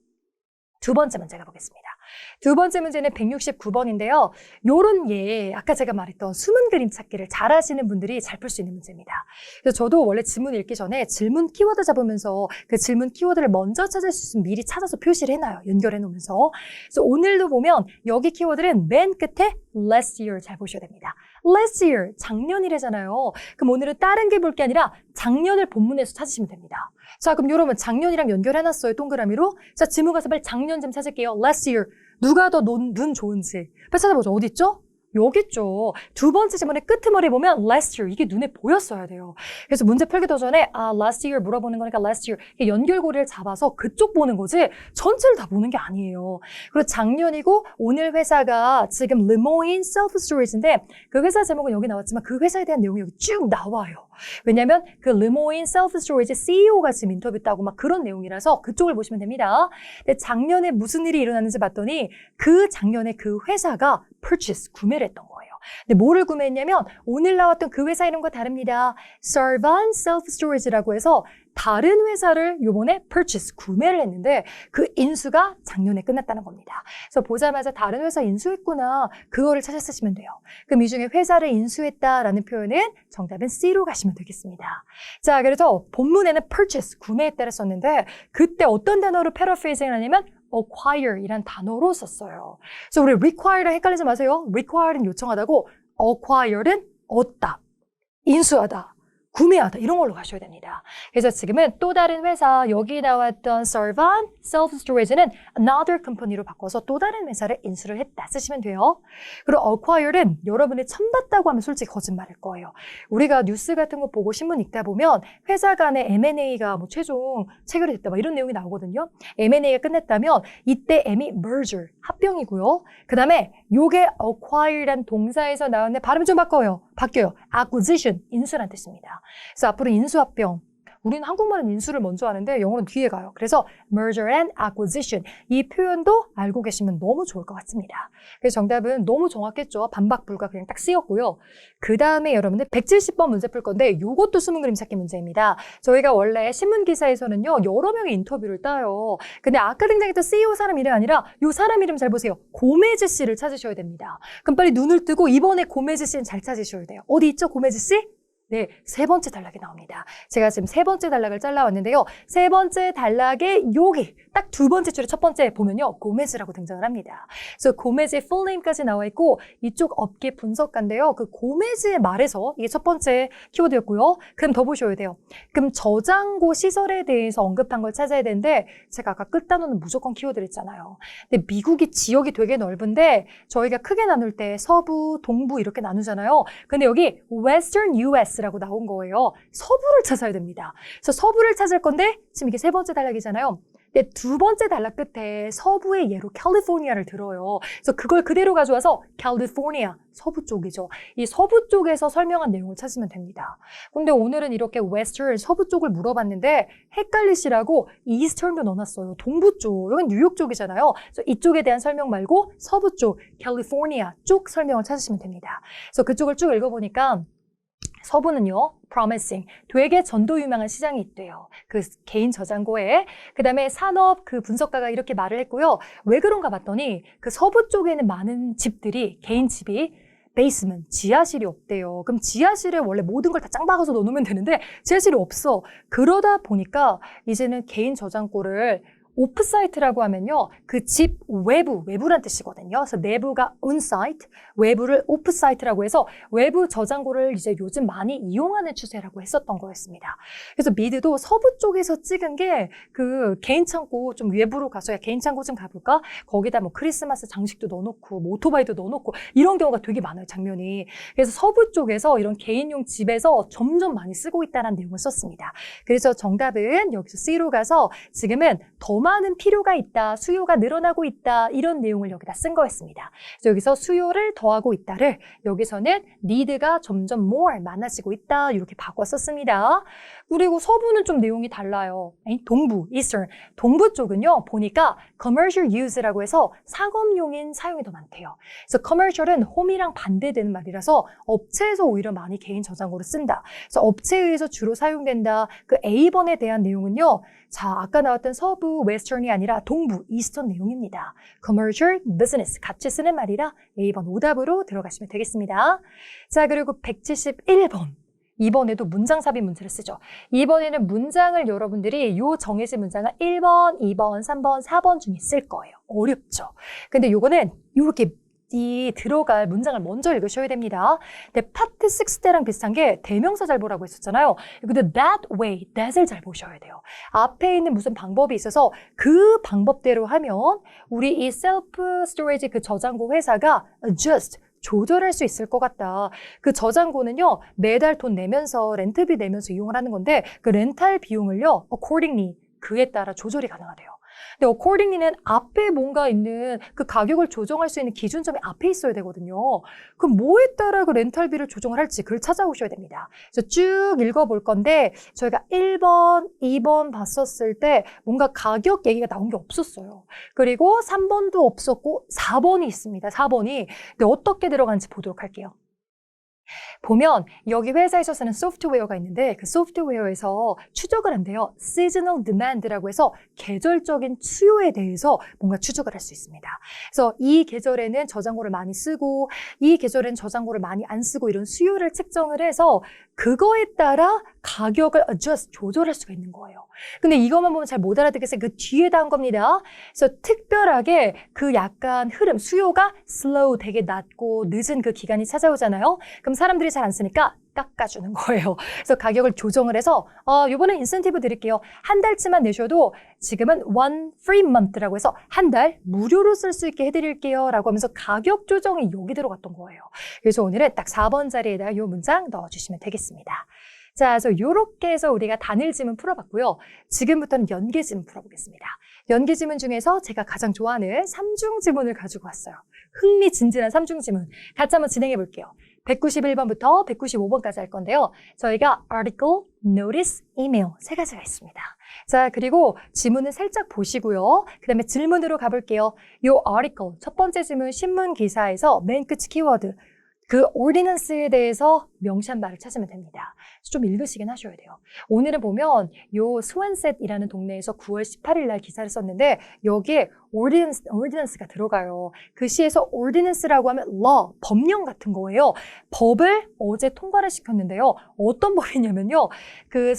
두 번째 문제 가보겠습니다. 두 번째 문제는 169번인데요. 요런 아까 제가 말했던 숨은 그림 찾기를 잘 하시는 분들이 잘 풀 수 있는 문제입니다. 그래서 저도 원래 질문 읽기 전에 질문 키워드 잡으면서 그 질문 키워드를 먼저 찾을 수 있으면 미리 찾아서 표시를 해놔요. 연결해 놓으면서. 그래서 오늘도 보면 여기 키워드는 맨 끝에 last year 잘 보셔야 됩니다. last year, 작년이래잖아요. 그럼 오늘은 다른 게 볼 게 아니라 작년을 본문에서 찾으시면 됩니다. 자, 그럼 여러분 작년이랑 연결해놨어요. 동그라미로. 자, 지문 가서 빨리 작년 좀 찾을게요. last year. 누가 더 눈 좋은지. 빨리 찾아보죠. 어디 있죠? 여기 있죠. 두 번째 지문의 끄트머리 보면 last year. 이게 눈에 보였어야 돼요. 그래서 문제 풀기 더 전에 last year 물어보는 거니까 last year. 이게 연결고리를 잡아서 그쪽 보는 거지 전체를 다 보는 게 아니에요. 그리고 작년이고 오늘 회사가 지금 르모인 셀프 스토리지인데 그 회사 제목은 여기 나왔지만 그 회사에 대한 내용이 여기 쭉 나와요. 왜냐면 그 르모인 셀프 스토리지 CEO가 지금 인터뷰했다고 막 그런 내용이라서 그쪽을 보시면 됩니다. 근데 작년에 무슨 일이 일어났는지 봤더니 그 작년에 그 회사가 purchase, 구매를 했던 거예요. 근데 뭐를 구매했냐면 오늘 나왔던 그 회사 이름과 다릅니다. Sarvan Self Storage라고 해서 다른 회사를 요번에 purchase, 구매를 했는데 그 인수가 작년에 끝났다는 겁니다. 그래서 보자마자 다른 회사 인수했구나. 그거를 찾아 쓰시면 돼요. 그럼 이 중에 회사를 인수했다라는 표현은 정답은 C로 가시면 되겠습니다. 자, 그래서 본문에는 purchase, 구매했다를 썼는데 그때 어떤 단어로 paraphrasing을 하냐면 acquire 이란 단어로 썼어요. 그래서 우리 require랑 헷갈리지 마세요. require는 요청하다고 acquire는 얻다, 인수하다, 구매하다 이런 걸로 가셔야 됩니다. 그래서 지금은 또 다른 회사 여기 나왔던 Sarvan Self Storage는 another company로 바꿔서 또 다른 회사를 인수를 했다 쓰시면 돼요. 그리고 acquire는 여러분이 처음 봤다고 하면 솔직히 거짓말일 거예요. 우리가 뉴스 같은 거 보고 신문 읽다 보면 회사 간의 M&A가 뭐 최종 체결이 됐다 막 이런 내용이 나오거든요. M&A가 끝냈다면 이때 M이 merger, 합병이고요. 그 다음에 요게 acquire란 동사에서 나오는데 발음 좀 바뀌어요. acquisition, 인수란 뜻입니다. 그래서 앞으로 인수합병, 우리는 한국말은 인수를 먼저 하는데 영어는 뒤에 가요. 그래서 merger and acquisition 이 표현도 알고 계시면 너무 좋을 것 같습니다. 그래서 정답은 너무 정확했죠. 반박 불가 그냥 딱 쓰였고요. 그 다음에 여러분들 170번 문제 풀 건데 이것도 숨은 그림 찾기 문제입니다. 저희가 원래 신문 기사에서는요 여러 명의 인터뷰를 따요. 근데 아까 등장했던 CEO 사람 이름이 아니라 이 사람 이름 잘 보세요. 고메즈 씨를 찾으셔야 됩니다. 그럼 빨리 눈을 뜨고 이번에 고메즈 씨는 잘 찾으셔야 돼요. 어디 있죠 고메즈 씨? 네, 세 번째 단락이 나옵니다. 제가 지금 세 번째 단락을 잘라왔는데요. 세 번째 단락에 여기 딱 두 번째 줄에 첫 번째 보면요. 고메즈라고 등장을 합니다. 그래서 고메즈의 full name까지 나와 있고 이쪽 업계 분석가인데요. 그 고메즈의 말에서 이게 첫 번째 키워드였고요. 그럼 더 보셔야 돼요. 그럼 저장고 시설에 대해서 언급한 걸 찾아야 되는데 제가 아까 끝 단어는 무조건 키워드를 했잖아요. 근데 미국이 지역이 되게 넓은데 저희가 크게 나눌 때 서부, 동부 이렇게 나누잖아요. 근데 여기 Western US 라고 나온 거예요. 서부를 찾아야 됩니다. 그래서 서부를 찾을 건데 지금 이게 세 번째 단락이잖아요. 근데 두 번째 단락 끝에 서부의 예로 캘리포니아를 들어요. 그래서 그걸 그대로 가져와서 캘리포니아, 서부 쪽이죠. 이 서부 쪽에서 설명한 내용을 찾으면 됩니다. 근데 오늘은 이렇게 웨스턴, 서부 쪽을 물어봤는데 헷갈리시라고 이스턴도 넣어놨어요. 동부 쪽, 여긴 뉴욕 쪽이잖아요. 그래서 이쪽에 대한 설명 말고 서부 쪽, 캘리포니아 쪽 설명을 찾으시면 됩니다. 그래서 그쪽을 쭉 읽어보니까 서부는요, promising, 되게 전도 유망한 시장이 있대요. 그 개인 저장고에. 그 다음에 산업 그 분석가가 이렇게 말을 했고요. 왜 그런가 봤더니 그 서부 쪽에는 많은 집들이, 개인 집이 베이스먼트, 지하실이 없대요. 그럼 지하실에 원래 모든 걸 다 짱 박아서 넣어놓으면 되는데 지하실이 없어. 그러다 보니까 이제는 개인 저장고를 오프사이트라고 하면요. 그 집 외부란 뜻이거든요. 그래서 내부가 온사이트, 외부를 오프사이트라고 해서 외부 저장고를 이제 요즘 많이 이용하는 추세라고 했었던 거였습니다. 그래서 미드도 서부 쪽에서 찍은 게 그 개인 창고 좀 외부로 가서 야, 개인 창고 좀 가볼까? 거기다 뭐 크리스마스 장식도 넣어놓고 뭐 오토바이도 넣어놓고 이런 경우가 되게 많아요, 장면이. 그래서 서부 쪽에서 이런 개인용 집에서 점점 많이 쓰고 있다는 내용을 썼습니다. 그래서 정답은 여기서 C로 가서 지금은 더 많은 필요가 있다, 수요가 늘어나고 있다 이런 내용을 여기다 쓴 거였습니다. 그래서 여기서 수요를 더하고 있다를 여기서는 need가 점점 more 많아지고 있다 이렇게 바꿔 썼습니다. 그리고 서부는 좀 내용이 달라요. 동부, eastern. 동부 쪽은요 보니까 commercial use라고 해서 상업용인 사용이 더 많대요. 그래서 commercial은 home이랑 반대되는 말이라서 업체에서 오히려 많이 개인 저장고를 쓴다. 그래서 업체에 의해서 주로 사용된다. 그 A번에 대한 내용은요. 자, 아까 나왔던 서부, western이 아니라 동부, eastern 내용입니다. commercial, business 같이 쓰는 말이라 A번 오답으로 들어가시면 되겠습니다. 자, 그리고 171번. 이번에도 문장 삽입 문제를 쓰죠. 이번에는 문장을 여러분들이 요 정해진 문장을 1번, 2번, 3번, 4번 중에 쓸 거예요. 어렵죠. 근데 요거는 이렇게 들어갈 문장을 먼저 읽으셔야 됩니다. 근데 파트 6 때랑 비슷한 게 대명사 잘 보라고 했었잖아요. 근데 that way, that을 잘 보셔야 돼요. 앞에 있는 무슨 방법이 있어서 그 방법대로 하면 우리 이 셀프 스토리지 그 저장고 회사가 adjust, 조절할 수 있을 것 같다. 그 저장고는요, 매달 돈 내면서 렌트비 내면서 이용을 하는 건데 그 렌탈 비용을요, accordingly 그에 따라 조절이 가능하대요. 근데 accordingly는 앞에 뭔가 있는 그 가격을 조정할 수 있는 기준점이 앞에 있어야 되거든요. 그럼 뭐에 따라 그 렌탈비를 조정을 할지 그걸 찾아오셔야 됩니다. 그래서 쭉 읽어볼 건데 저희가 1번, 2번 봤었을 때 뭔가 가격 얘기가 나온 게 없었어요. 그리고 3번도 없었고 4번이 있습니다. 4번이. 근데 어떻게 들어가는지 보도록 할게요. 보면 여기 회사에서 쓰는 소프트웨어가 있는데 그 소프트웨어에서 추적을 한대요. seasonal demand라고 해서 계절적인 수요에 대해서 뭔가 추적을 할 수 있습니다. 그래서 이 계절에는 저장고를 많이 쓰고 이 계절에는 저장고를 많이 안 쓰고 이런 수요를 측정을 해서 그거에 따라 가격을 adjust, 조절할 수가 있는 거예요. 근데 이것만 보면 잘 못 알아듣겠어요. 그 뒤에다 한 겁니다. 그래서 특별하게 그 약간 흐름, 수요가 slow, 되게 낮고 늦은 그 기간이 찾아오잖아요. 그럼 사람들이 잘 안 쓰니까 깎아주는 거예요. 그래서 가격을 조정을 해서 이번에 인센티브 드릴게요. 한 달치만 내셔도 지금은 one free month라고 해서 한 달 무료로 쓸 수 있게 해드릴게요 라고 하면서 가격 조정이 여기 들어갔던 거예요. 그래서 오늘은 딱 4번 자리에다가 이 문장 넣어주시면 되겠습니다. 자, 그래서 이렇게 해서 우리가 단일 지문 풀어봤고요. 지금부터는 연계 지문 풀어보겠습니다. 연계 지문 중에서 제가 가장 좋아하는 3중 지문을 가지고 왔어요. 흥미진진한 3중 지문. 같이 한번 진행해 볼게요. 191번부터 195번까지 할 건데요. 저희가 article, notice, email 세 가지가 있습니다. 자, 그리고 지문을 살짝 보시고요. 그 다음에 질문으로 가볼게요. 이 article, 첫 번째 지문 신문 기사에서 맨 끝 키워드, 그 ordinance에 대해서 명시한 말을 찾으면 됩니다. 좀 읽으시긴 하셔야 돼요. 오늘은 보면 요 스완셋이라는 동네에서 9월 18일 날 기사를 썼는데 여기에 ordinance가 들어가요. 그 시에서 ordinance라고 하면 law, 법령 같은 거예요. 법을 어제 통과를 시켰는데요. 어떤 법이냐면요. 그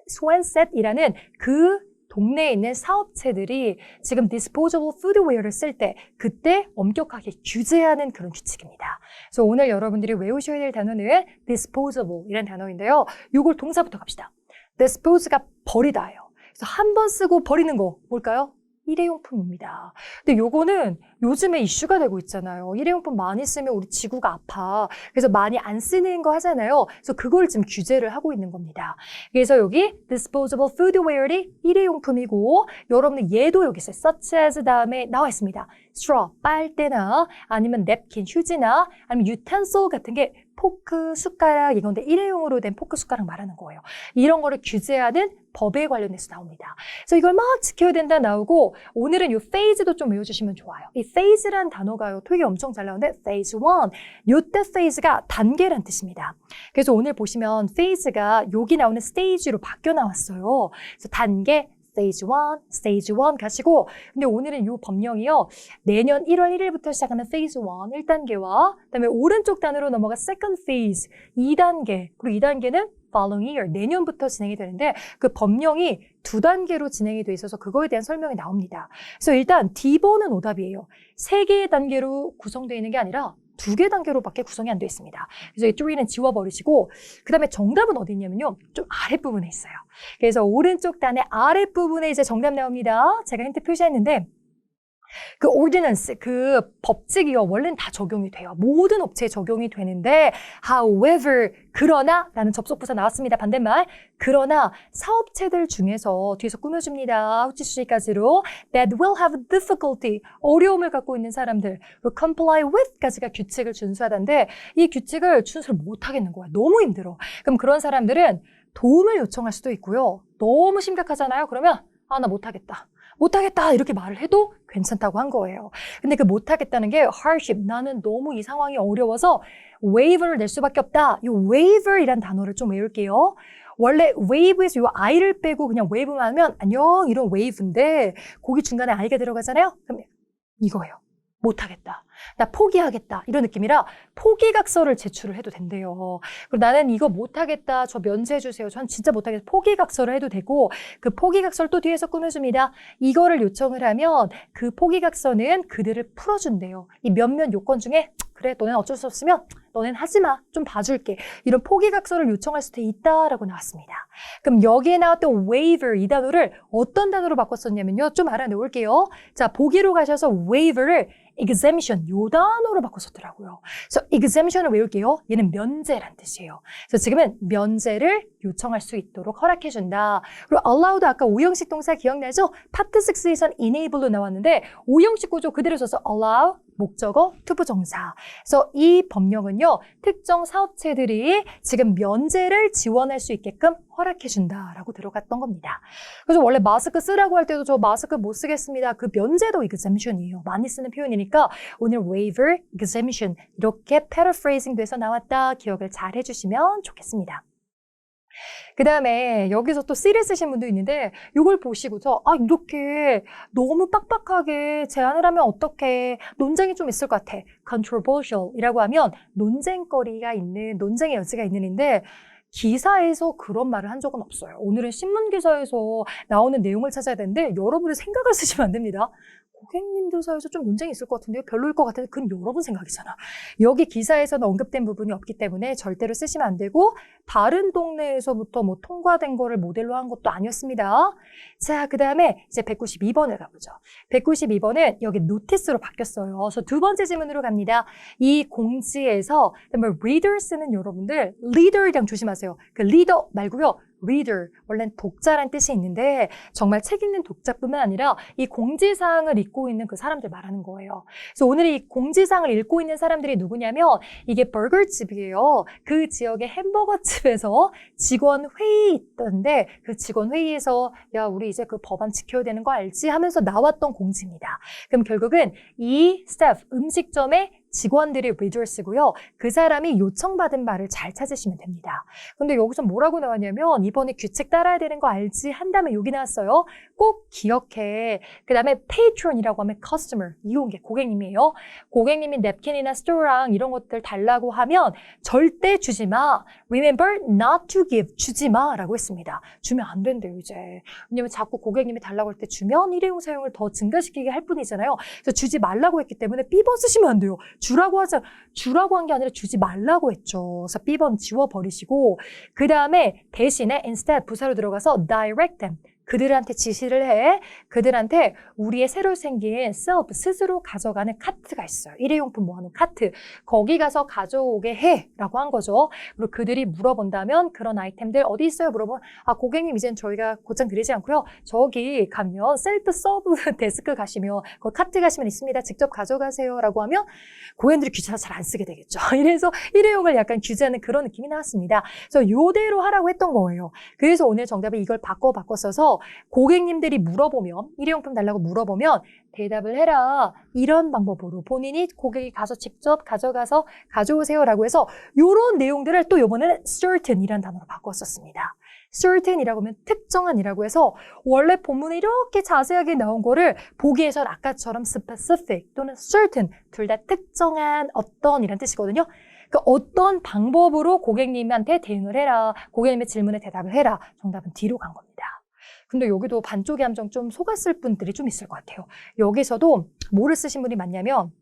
스완셋이라는 그 동네에 있는 사업체들이 지금 disposable foodware를 쓸 때 그때 엄격하게 규제하는 그런 규칙입니다. 그래서 오늘 여러분들이 외우셔야 될 단어는 disposable 이라는 단어인데요. 이걸 동사부터 갑시다. dispose가 버리다예요. 그래서 한 번 쓰고 버리는 거 뭘까요? 일회용품입니다. 근데 요거는 요즘에 이슈가 되고 있잖아요. 일회용품 많이 쓰면 우리 지구가 아파. 그래서 많이 안 쓰는 거 하잖아요. 그래서 그걸 지금 규제를 하고 있는 겁니다. 그래서 여기 disposable foodware이 일회용품이고 여러분들 얘도 여기 있어요. such as 다음에 나와 있습니다. straw, 빨대나 아니면 napkin, 휴지나 아니면 utensil 같은 게 포크, 숟가락 이건데 일회용으로 된 포크, 숟가락 말하는 거예요. 이런 거를 규제하는 법에 관련해서 나옵니다. 그래서 이걸 막 지켜야 된다 나오고 오늘은 이 phase도 좀 외워주시면 좋아요. 이 phase란 단어가요. 토익이 엄청 잘 나오는데 phase 1, 요때 phase가 단계란 뜻입니다. 그래서 오늘 보시면 phase가 여기 나오는 stage로 바뀌어 나왔어요. 그래서 단계, Stage 1, Stage 1 가시고 근데 오늘은 이 법령이요. 내년 1월 1일부터 시작하는 Phase 1, 1단계와 그다음에 오른쪽 단으로 넘어가 Second Phase, 2단계 그리고 2단계는 following year, 내년부터 진행이 되는데 그 법령이 2단계로 진행이 돼 있어서 그거에 대한 설명이 나옵니다. 그래서 일단 D번은 오답이에요. 3개의 단계로 구성되어 있는 게 아니라 2개 단계로밖에 구성이 안 되어 있습니다. 그래서 이 3는 지워버리시고 그 다음에 정답은 어디 있냐면요. 좀 아랫부분에 있어요. 그래서 오른쪽 단의 아랫부분에 이제 정답 나옵니다. 제가 힌트 표시했는데 그 ordinance, 그 법칙이요. 원래는 다 적용이 돼요. 모든 업체에 적용이 되는데 however, 그러나 라는 접속부사 나왔습니다. 반대말. 그러나 사업체들 중에서 뒤에서 꾸며줍니다. 후치수지까지로 that will have difficulty, 어려움을 갖고 있는 사람들 comply with까지가 규칙을 준수하다는데 이 규칙을 준수를 못하겠는 거야. 너무 힘들어. 그럼 그런 사람들은 도움을 요청할 수도 있고요. 너무 심각하잖아요. 그러면 나 못하겠다 이렇게 말을 해도 괜찮다고 한 거예요. 근데 그 못하겠다는 게 hardship, 나는 너무 이 상황이 어려워서 waiver를 낼 수밖에 없다. 이 waiver이란 단어를 좀 외울게요. 원래 wave에서 이 I를 빼고 그냥 wave만 하면 안녕 이런 wave인데 거기 중간에 I가 들어가잖아요. 그럼 이거예요. 못하겠다. 나 포기하겠다. 이런 느낌이라 포기각서를 제출을 해도 된대요. 그리고 나는 이거 못하겠다. 저 면제해주세요. 전 진짜 못하겠다. 포기각서를 해도 되고 그 포기각서를 또 뒤에서 꾸며줍니다. 이거를 요청을 하면 그 포기각서는 그들을 풀어준대요. 이 몇몇 요건 중에 그래 너넨 어쩔 수 없으면 너넨 하지마. 좀 봐줄게. 이런 포기각서를 요청할 수도 있다라고 나왔습니다. 그럼 여기에 나왔던 waiver 이 단어를 어떤 단어로 바꿨었냐면요. 좀 알아놓을게요. 자, 보기로 가셔서 waiver를 exemption 요 단어로 바꿨었더라고요. 그래서 exemption을 외울게요. 얘는 면제란 뜻이에요. 그래서 지금은 면제를 요청할 수 있도록 허락해준다. 그리고 allow도 아까 오형식 동사 기억나죠? 파트 6에선 enable로 나왔는데 오형식 구조 그대로 써서 allow 목적어, 투부정사. 그래서 이 법령은요, 특정 사업체들이 지금 면제를 지원할 수 있게끔 허락해준다라고 들어갔던 겁니다. 그래서 원래 마스크 쓰라고 할 때도 저 마스크 못 쓰겠습니다. 그 면제도 exemption이에요. 많이 쓰는 표현이니까 오늘 waiver, exemption 이렇게 paraphrasing 돼서 나왔다. 기억을 잘 해주시면 좋겠습니다. 그 다음에 여기서 또 C를 쓰신 분도 있는데 이걸 보시고서 이렇게 너무 빡빡하게 제안을 하면 어떡해. 논쟁이 좀 있을 것 같아. controversial 이라고 하면 논쟁거리가 있는, 논쟁의 여지가 있는인데 기사에서 그런 말을 한 적은 없어요. 오늘은 신문 기사에서 나오는 내용을 찾아야 되는데 여러분의 생각을 쓰시면 안 됩니다. 고객님들 사이에서 좀 논쟁이 있을 것 같은데요. 별로일 것 같은데 그건 여러분 생각이잖아. 여기 기사에서는 언급된 부분이 없기 때문에 절대로 쓰시면 안 되고 다른 동네에서부터 뭐 통과된 거를 모델로 한 것도 아니었습니다. 자, 그 다음에 이제 192번을 가보죠. 192번은 여기 노티스로 바뀌었어요. 그래서 두 번째 질문으로 갑니다. 이 공지에서 readers는 여러분들 leader이랑 조심하세요. 그 리더 말고요. reader, 원래는 독자란 뜻이 있는데 정말 책 읽는 독자뿐만 아니라 이 공지사항을 읽고 있는 그 사람들 말하는 거예요. 그래서 오늘 이 공지사항을 읽고 있는 사람들이 누구냐면 이게 버거집이에요. 그 지역의 햄버거집에서 직원 회의 있던데 그 직원 회의에서 야 우리 이제 그 법안 지켜야 되는 거 알지? 하면서 나왔던 공지입니다. 그럼 결국은 이 스태프, 음식점의 직원들이 readers고요. 그 사람이 요청받은 말을 잘 찾으시면 됩니다. 근데 여기서 뭐라고 나왔냐면 이번에 규칙 따라야 되는 거 알지? 한 다음에 여기 나왔어요. 꼭 기억해. 그 다음에 patron이라고 하면 customer, 이용객, 고객님이에요. 고객님이 냅킨이나 스토어랑 이런 것들 달라고 하면 절대 주지 마. Remember not to give, 주지 마 라고 했습니다. 주면 안 된대요 이제. 왜냐면 자꾸 고객님이 달라고 할 때 주면 일회용 사용을 더 증가시키게 할 뿐이잖아요. 그래서 주지 말라고 했기 때문에 삐번 쓰시면 안 돼요. 주라고 한 게 아니라 주지 말라고 했죠. 그래서 B번 지워버리시고 그 다음에 대신에 instead 부사로 들어가서 direct them. 그들한테 지시를 해. 그들한테 우리의 새로 생긴 self, 스스로 가져가는 카트가 있어요. 일회용품 모아놓은 카트. 거기 가서 가져오게 해 라고 한 거죠. 그리고 그들이 물어본다면 그런 아이템들 어디 있어요? 물어보면 고객님 이젠 저희가 곧장 드리지 않고요. 저기 가면 셀프 서브 데스크 가시면 그 카트 가시면 있습니다. 직접 가져가세요 라고 하면 고객님들이 귀찮아서 잘 안 쓰게 되겠죠. 이래서 일회용을 약간 규제하는 그런 느낌이 나왔습니다. 그래서 요대로 하라고 했던 거예요. 그래서 오늘 정답을 이걸 바꿔 써서 고객님들이 물어보면 일회용품 달라고 물어보면 대답을 해라. 이런 방법으로 본인이 고객이 가서 직접 가져가서 가져오세요라고 해서 이런 내용들을 또 이번에는 certain이라는 단어로 바꿨었습니다. certain이라고 하면 특정한이라고 해서 원래 본문에 이렇게 자세하게 나온 거를 보기에선 아까처럼 specific 또는 certain 둘 다 특정한 어떤 이란 뜻이거든요. 그러니까 어떤 방법으로 고객님한테 대응을 해라. 고객님의 질문에 대답을 해라. 정답은 뒤로 간 겁니다. 근데 여기도 반쪽의 함정 좀 속았을 분들이 좀 있을 것 같아요. 여기서도 뭐를 쓰신 분이 많냐면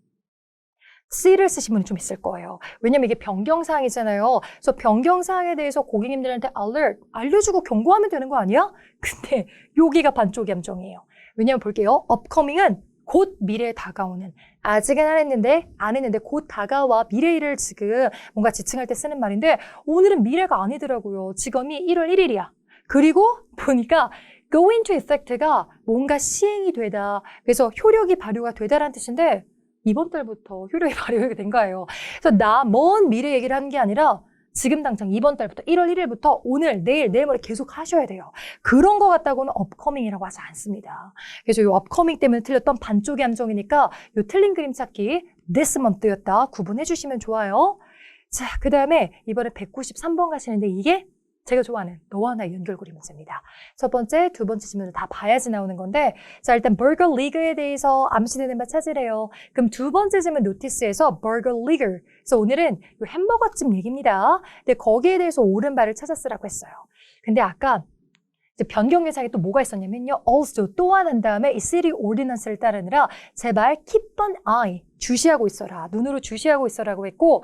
C를 쓰신 분이 좀 있을 거예요. 왜냐면 이게 변경사항이잖아요. 그래서 변경사항에 대해서 고객님들한테 alert, 알려주고 경고하면 되는 거 아니야? 근데 여기가 반쪽의 함정이에요. 왜냐면 볼게요. upcoming은 곧 미래에 다가오는, 아직은 안 했는데 곧 다가와 미래일을 지금 뭔가 지칭할 때 쓰는 말인데 오늘은 미래가 아니더라고요. 지금이 1월 1일이야. 그리고 보니까 go into effect가 뭔가 시행이 되다. 그래서 효력이 발효가 되다라는 뜻인데 이번 달부터 효력이 발효가 된 거예요. 그래서 먼 미래 얘기를 하는 게 아니라 지금 당장 이번 달부터 1월 1일부터 오늘, 내일 모레 계속 하셔야 돼요. 그런 거 같다고는 upcoming이라고 하지 않습니다. 그래서 이 upcoming 때문에 틀렸던 반쪽의 함정이니까 이 틀린 그림 찾기 this month였다. 구분해 주시면 좋아요. 자, 그 다음에 이번에 193번 가시는데 이게 제가 좋아하는 너와 나의 연결고리 문제입니다. 첫 번째, 두 번째 질문을 다 봐야지 나오는 건데 자, 일단 버거 리그에 대해서 암시되는 바 찾으래요. 그럼 두 번째 질문 노티스에서 버거 리그. 그래서 오늘은 이 햄버거집 얘기입니다. 근데 거기에 대해서 옳은 바를 찾아쓰라고 했어요. 근데 아까 이제 변경 대상에 또 뭐가 있었냐면요. also 또한 한 다음에 이 city ordinance를 따르느라 제발 keep an eye 주시하고 있어라. 눈으로 주시하고 있어라고 했고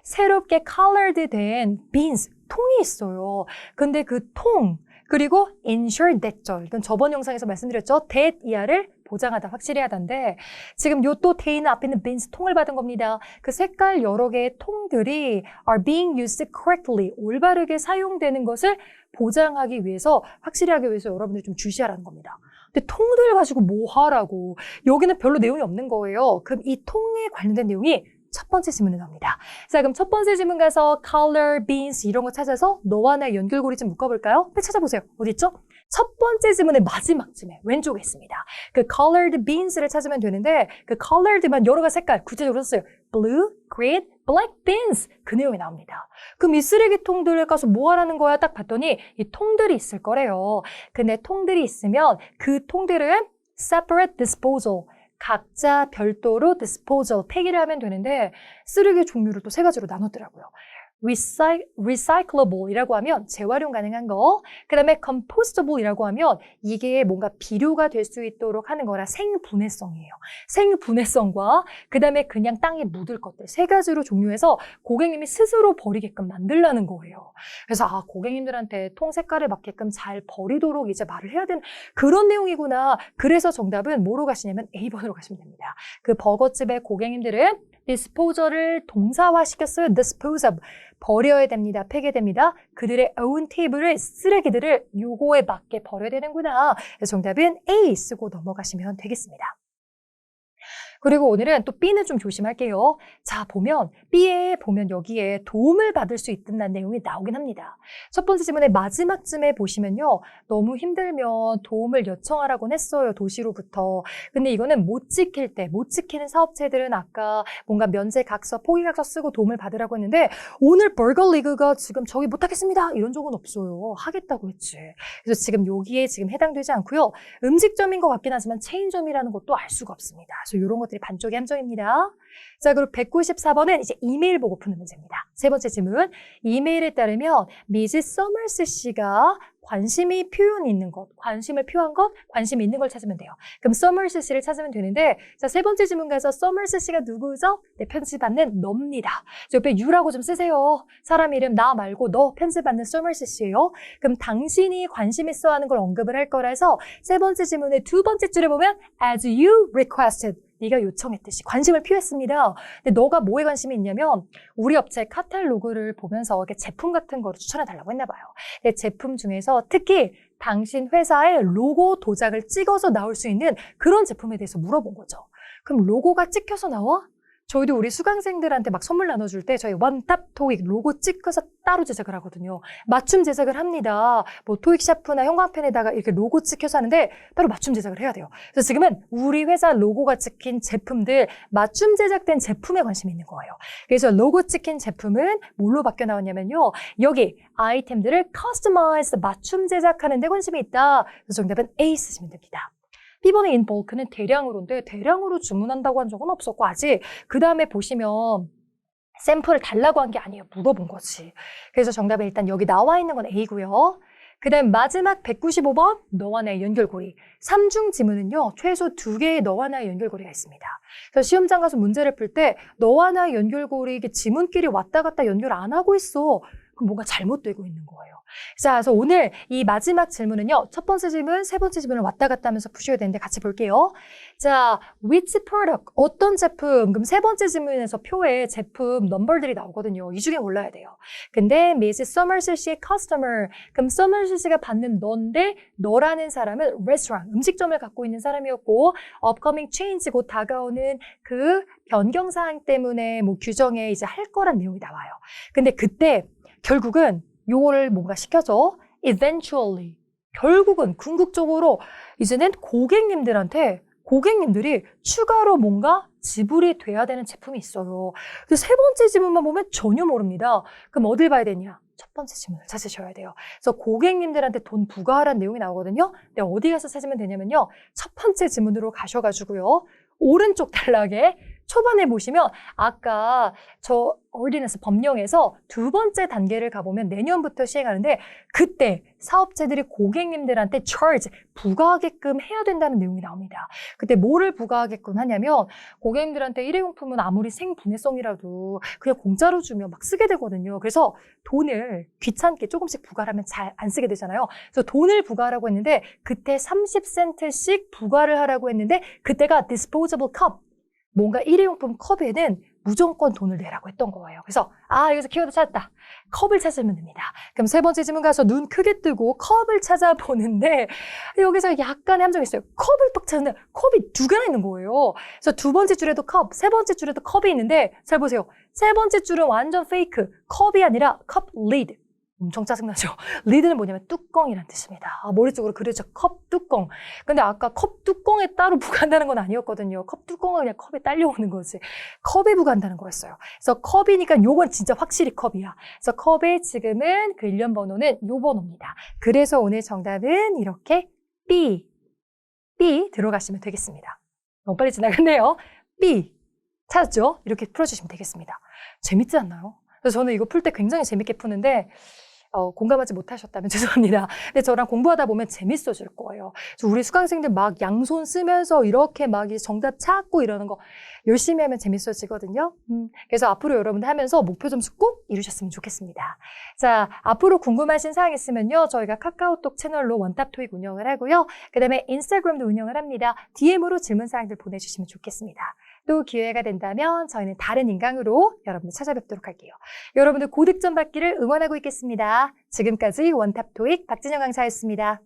새롭게 colored 된 beans 통이 있어요. 근데 그 통, 그리고 ensure that죠. 일단 저번 영상에서 말씀드렸죠. that 이하를 보장하다, 확실히 하다인데 지금 요 또 대인 앞에 있는 beans 통을 받은 겁니다. 그 색깔 여러 개의 통들이 are being used correctly, 올바르게 사용되는 것을 보장하기 위해서, 확실히 하기 위해서 여러분들이 좀 주시하라는 겁니다. 근데 통들 가지고 뭐 하라고. 여기는 별로 내용이 없는 거예요. 그럼 이 통에 관련된 내용이 첫 번째 질문에 나옵니다. 자, 그럼 첫 번째 질문 가서 color, beans 이런 거 찾아서 너와 나의 연결고리 좀 묶어볼까요? 빨리 찾아보세요. 어디 있죠? 첫 번째 질문의 마지막쯤에 왼쪽에 있습니다. 그 colored beans를 찾으면 되는데 그 colored만 여러 가지 색깔 구체적으로 썼어요. blue, green, black beans 그 내용이 나옵니다. 그럼 이 쓰레기통들을 가서 뭐 하라는 거야? 딱 봤더니 이 통들이 있을 거래요. 근데 통들이 있으면 그 통들은 separate disposal 각자 별도로 disposal, 폐기를 하면 되는데 쓰레기 종류를 또 세 가지로 나눴더라고요. recyclable이라고 하면 재활용 가능한 거, 그 다음에 compostable이라고 하면 이게 뭔가 비료가 될 수 있도록 하는 거라 생분해성이에요. 생분해성과 그 다음에 그냥 땅에 묻을 것들 세 가지로 종류해서 고객님이 스스로 버리게끔 만들라는 거예요. 그래서 고객님들한테 통 색깔에 맞게끔 잘 버리도록 이제 말을 해야 되는 그런 내용이구나. 그래서 정답은 뭐로 가시냐면 A번으로 가시면 됩니다. 그 버거집의 고객님들은 disposal을 동사화시켰어요. dispose of. 버려야 됩니다. 폐기됩니다. 그들의 own table을 쓰레기들을 요거에 맞게 버려야 되는구나. 그래서 정답은 A 쓰고 넘어가시면 되겠습니다. 그리고 오늘은 또 B는 좀 조심할게요. 자, B에 보면 여기에 도움을 받을 수 있다는 내용이 나오긴 합니다. 첫 번째 질문의 마지막쯤에 보시면요. 너무 힘들면 도움을 요청하라고 했어요. 도시로부터. 근데 이거는 못 지키는 사업체들은 아까 뭔가 면제 각서, 포기 각서 쓰고 도움을 받으라고 했는데 오늘 버거 리그가 지금 저기 못하겠습니다. 이런 적은 없어요. 하겠다고 했지. 그래서 지금 여기에 지금 해당되지 않고요. 음식점인 것 같긴 하지만 체인점이라는 것도 알 수가 없습니다. 그래서 이런 것들이 반쪽의 함정입니다. 자, 그리고 194번은 이제 이메일 보고 푸는 문제입니다. 세 번째 질문. 이메일에 따르면 미즈 서머스 씨가 관심을 표한 것, 관심이 있는 걸 찾으면 돼요. 그럼 서머스 씨를 찾으면 되는데 자, 세 번째 질문 가서 서머스 씨가 누구죠? 네, 편집받는 너입니다. 옆에 you라고 좀 쓰세요. 사람 이름 나 말고 너 편집받는 서머스 씨예요. 그럼 당신이 관심 있어 하는 걸 언급을 할 거라서 세 번째 질문의 두 번째 줄에 보면 as you requested 네가 요청했듯이 관심을 표했습니다. 근데 너가 뭐에 관심이 있냐면 우리 업체 카탈로그를 보면서 이렇게 제품 같은 거를 추천해달라고 했나 봐요. 근데 제품 중에서 특히 당신 회사의 로고 도장을 찍어서 나올 수 있는 그런 제품에 대해서 물어본 거죠. 그럼 로고가 찍혀서 나와? 저희도 우리 수강생들한테 막 선물 나눠줄 때 저희 원탑 토익 로고 찍어서 따로 제작을 하거든요. 맞춤 제작을 합니다. 뭐 토익 샤프나 형광펜에다가 이렇게 로고 찍혀서 하는데 따로 맞춤 제작을 해야 돼요. 그래서 지금은 우리 회사 로고가 찍힌 제품들, 맞춤 제작된 제품에 관심이 있는 거예요. 그래서 로고 찍힌 제품은 뭘로 바뀌어 나왔냐면요. 여기 아이템들을 커스터마이즈 맞춤 제작하는 데 관심이 있다. 그래서 정답은 A 쓰시면 됩니다. B번의 in bulk는 대량으로인데 대량으로 주문한다고 한 적은 없었고 아직 그 다음에 보시면 샘플을 달라고 한 게 아니에요. 물어본 거지. 그래서 정답은 일단 여기 나와 있는 건 A고요. 그 다음 마지막 195번 너와 나의 연결고리. 3중 지문은요. 최소 2개의 너와 나의 연결고리가 있습니다. 그래서 시험장 가서 문제를 풀 때 너와 나의 연결고리 이게 지문끼리 왔다 갔다 연결 안 하고 있어. 그럼 뭔가 잘못되고 있는 거예요. 자, 그래서 오늘 이 마지막 질문은요. 첫 번째 질문, 세 번째 질문을 왔다 갔다 하면서 푸셔야 되는데 같이 볼게요. 자, which product, 어떤 제품? 그럼 세 번째 질문에서 표에 제품 넘버들이 나오거든요. 이 중에 골라야 돼요. 근데 Miss Somerset 씨의 customer, 그럼 Somerset 씨가 받는 너인데 너라는 사람은 restaurant, 음식점을 갖고 있는 사람이었고 upcoming change, 곧 다가오는 그 변경사항 때문에 뭐 규정에 이제 할 거란 내용이 나와요. 근데 그때 결국은 요거를 뭔가 시켜줘. Eventually. 결국은 궁극적으로 이제는 고객님들이 추가로 뭔가 지불이 돼야 되는 제품이 있어요. 그래서 세 번째 지문만 보면 전혀 모릅니다. 그럼 어딜 봐야 되냐? 첫 번째 지문을 찾으셔야 돼요. 그래서 고객님들한테 돈 부과하라는 내용이 나오거든요. 근데 어디 가서 찾으면 되냐면요. 첫 번째 지문으로 가셔가지고요. 오른쪽 단락에 초반에 보시면 아까 저 ordinance 법령에서 두 번째 단계를 가보면 내년부터 시행하는데 그때 사업체들이 고객님들한테 charge, 부과하게끔 해야 된다는 내용이 나옵니다. 그때 뭐를 부과하게끔 하냐면 고객님들한테 일회용품은 아무리 생분해성이라도 그냥 공짜로 주면 막 쓰게 되거든요. 그래서 돈을 귀찮게 조금씩 부과를 하면 잘 안 쓰게 되잖아요. 그래서 돈을 부과하라고 했는데 그때 30센트씩 부과를 하라고 했는데 그때가 disposable cup, 뭔가 일회용품 컵에는 무조건 돈을 내라고 했던 거예요. 그래서 여기서 키워드 찾았다. 컵을 찾으면 됩니다. 그럼 세 번째 질문 가서 눈 크게 뜨고 컵을 찾아보는데 여기서 약간의 함정이 있어요. 컵을 딱 찾는데 컵이 두 개나 있는 거예요. 그래서 두 번째 줄에도 컵, 세 번째 줄에도 컵이 있는데 잘 보세요. 세 번째 줄은 완전 페이크. 컵이 아니라 컵 리드. 엄청 짜증나죠? 리드는 뭐냐면 뚜껑이란 뜻입니다. 머리 쪽으로 그려져 컵 뚜껑. 근데 아까 컵 뚜껑에 따로 부과한다는 건 아니었거든요. 컵 뚜껑은 그냥 컵에 딸려오는 거지. 컵에 부과한다는 거였어요. 그래서 컵이니까 요건 진짜 확실히 컵이야. 그래서 컵의 지금은 그 일련 번호는 요 번호입니다. 그래서 오늘 정답은 이렇게 B 들어가시면 되겠습니다. 너무 빨리 지나갔네요. B 찾았죠? 이렇게 풀어주시면 되겠습니다. 재밌지 않나요? 그래서 저는 이거 풀 때 굉장히 재밌게 푸는데 공감하지 못하셨다면 죄송합니다. 근데 저랑 공부하다 보면 재밌어질 거예요. 우리 수강생들 막 양손 쓰면서 이렇게 막 정답 찾고 이러는 거 열심히 하면 재밌어지거든요. 그래서 앞으로 여러분들 하면서 목표 점수 꼭 이루셨으면 좋겠습니다. 자, 앞으로 궁금하신 사항 있으면요. 저희가 카카오톡 채널로 원탑 토익 운영을 하고요. 그 다음에 인스타그램도 운영을 합니다. DM으로 질문 사항들 보내주시면 좋겠습니다. 또 기회가 된다면 저희는 다른 인강으로 여러분들 찾아뵙도록 할게요. 여러분들 고득점 받기를 응원하고 있겠습니다. 지금까지 원탑 토익 박진영 강사였습니다.